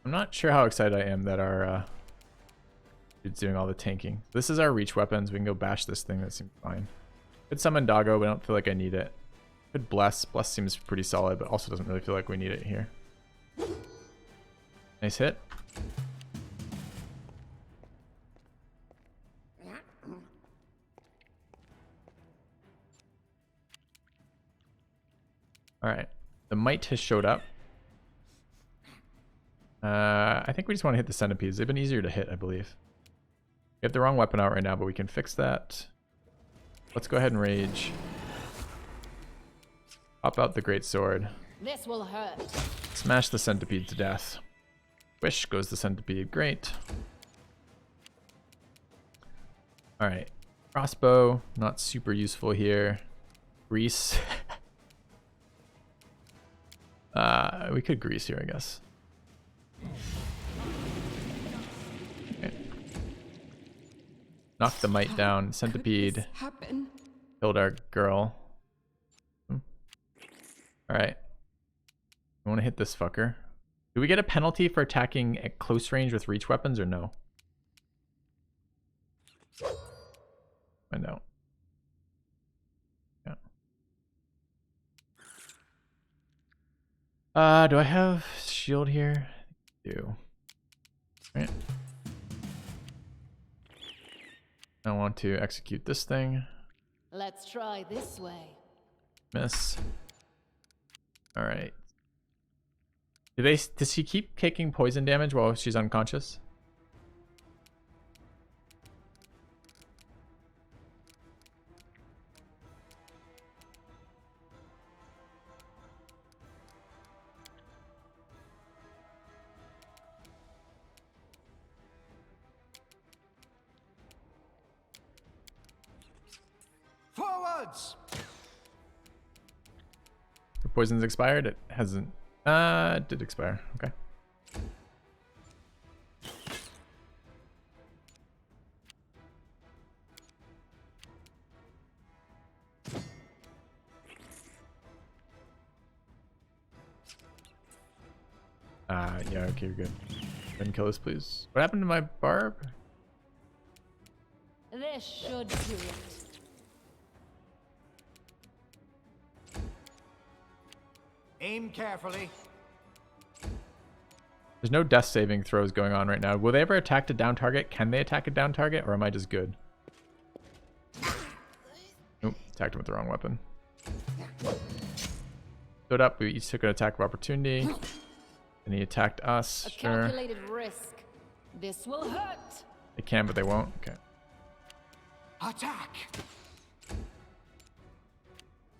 I'm not sure how excited I am that our dude's doing all the tanking. This is our reach weapons. We can go bash this thing. That seems fine. Could summon Doggo, but I don't feel like I need it. Could bless. Bless seems pretty solid, but also doesn't really feel like we need it here. Nice hit. All right. The might has showed up. I think we just want to hit the centipedes. They've been easier to hit, I believe. We have the wrong weapon out right now, but we can fix that. Let's go ahead and rage. Pop out the great sword. This will hurt. Smash the centipede to death. Wish goes the centipede. Great. Alright. Crossbow. Not super useful here. Grease. We could grease here, I guess. Okay. Knock the mite down. Centipede. Happen. Killed our girl. Alright. I want to hit this fucker. Do we get a penalty for attacking at close range with reach weapons or no? Find out. Yeah. Do I have shield here? I do. Right. I want to execute this thing. Let's try this way. Miss. Alright. Does she keep taking poison damage while she's unconscious? Forwards! The poison's expired? It hasn't. It did expire. Okay. Yeah, okay, you're good. Go ahead and kill this, please. What happened to my barb? This should do it. Aim carefully. There's no death saving throws going on right now. Will they ever attack a down target? Can they attack a down target, or am I just good? Nope, attacked him with the wrong weapon. Stood up, we each took an attack of opportunity. And he attacked us. A Sure. calculated risk. This will hurt. They can, but they won't. Okay. Attack!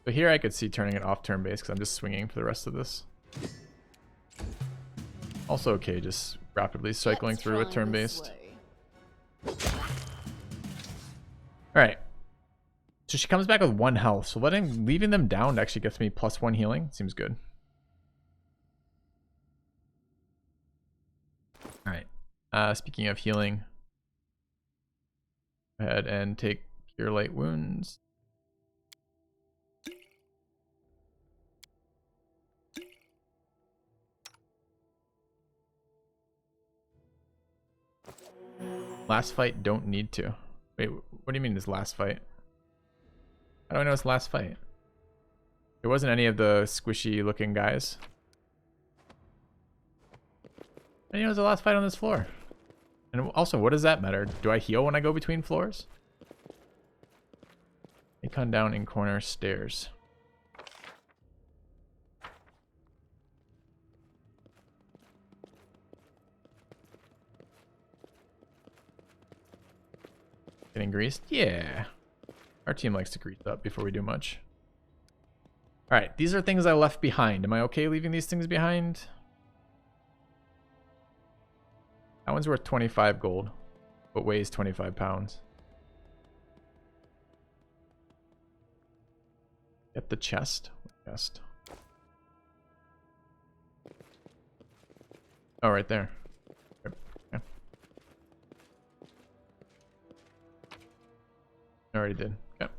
So here I could see turning it off turn base because I'm just swinging for the rest of this. Also okay, just rapidly cycling Let's through with try turn this based. way. Alright. So she comes back with 1 health. So leaving them down actually gets me +1 healing. Seems good. Alright. Speaking of healing, go ahead and take Cure Light Wounds. Last fight, don't need to. Wait, what do you mean this last fight? How do I know it's last fight? There wasn't any of the squishy looking guys. I didn't know it was the last fight on this floor. And also, what does that matter? Do I heal when I go between floors? Icon down in corner stairs. Getting greased? Yeah. Our team likes to grease up before we do much. Alright, these are things I left behind. Am I okay leaving these things behind? That one's worth 25 gold, but weighs 25 pounds. Get the chest. What chest? Oh, right there. Okay. I already did. Okay.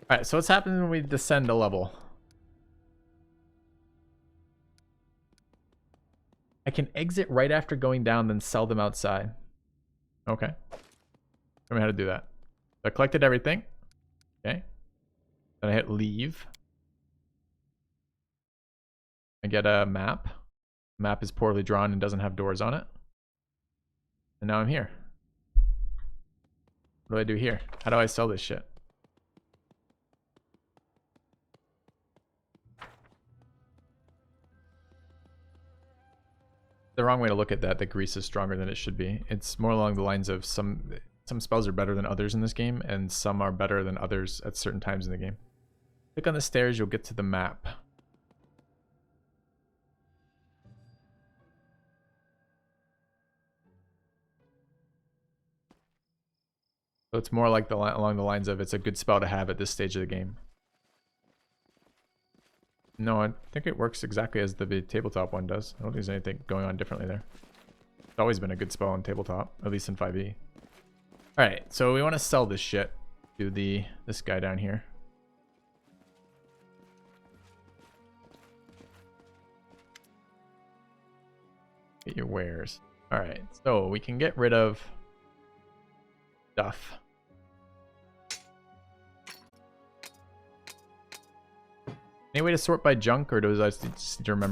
Alright, so what's happening when we descend a level? I can exit right after going down, then sell them outside. Okay. Show me how to do that. So I collected everything. Okay. Then I hit leave. I get a map. Map is poorly drawn and doesn't have doors on it. And now I'm here. What do I do here? How do I sell this shit? the wrong way to look at that. That grease is stronger than it should be. It's more along the lines of some spells are better than others in this game, and some are better than others at certain times in the game. Click on the stairs, you'll get to the map. So it's more like along the lines of it's a good spell to have at this stage of the game. No, I think it works exactly as the tabletop one does. I don't think there's anything going on differently there. It's always been a good spell on tabletop, at least in 5e. Alright, so we want to sell this shit to this guy down here. Get your wares. Alright, so we can get rid of stuff. Any way to sort by junk, or does I just remember?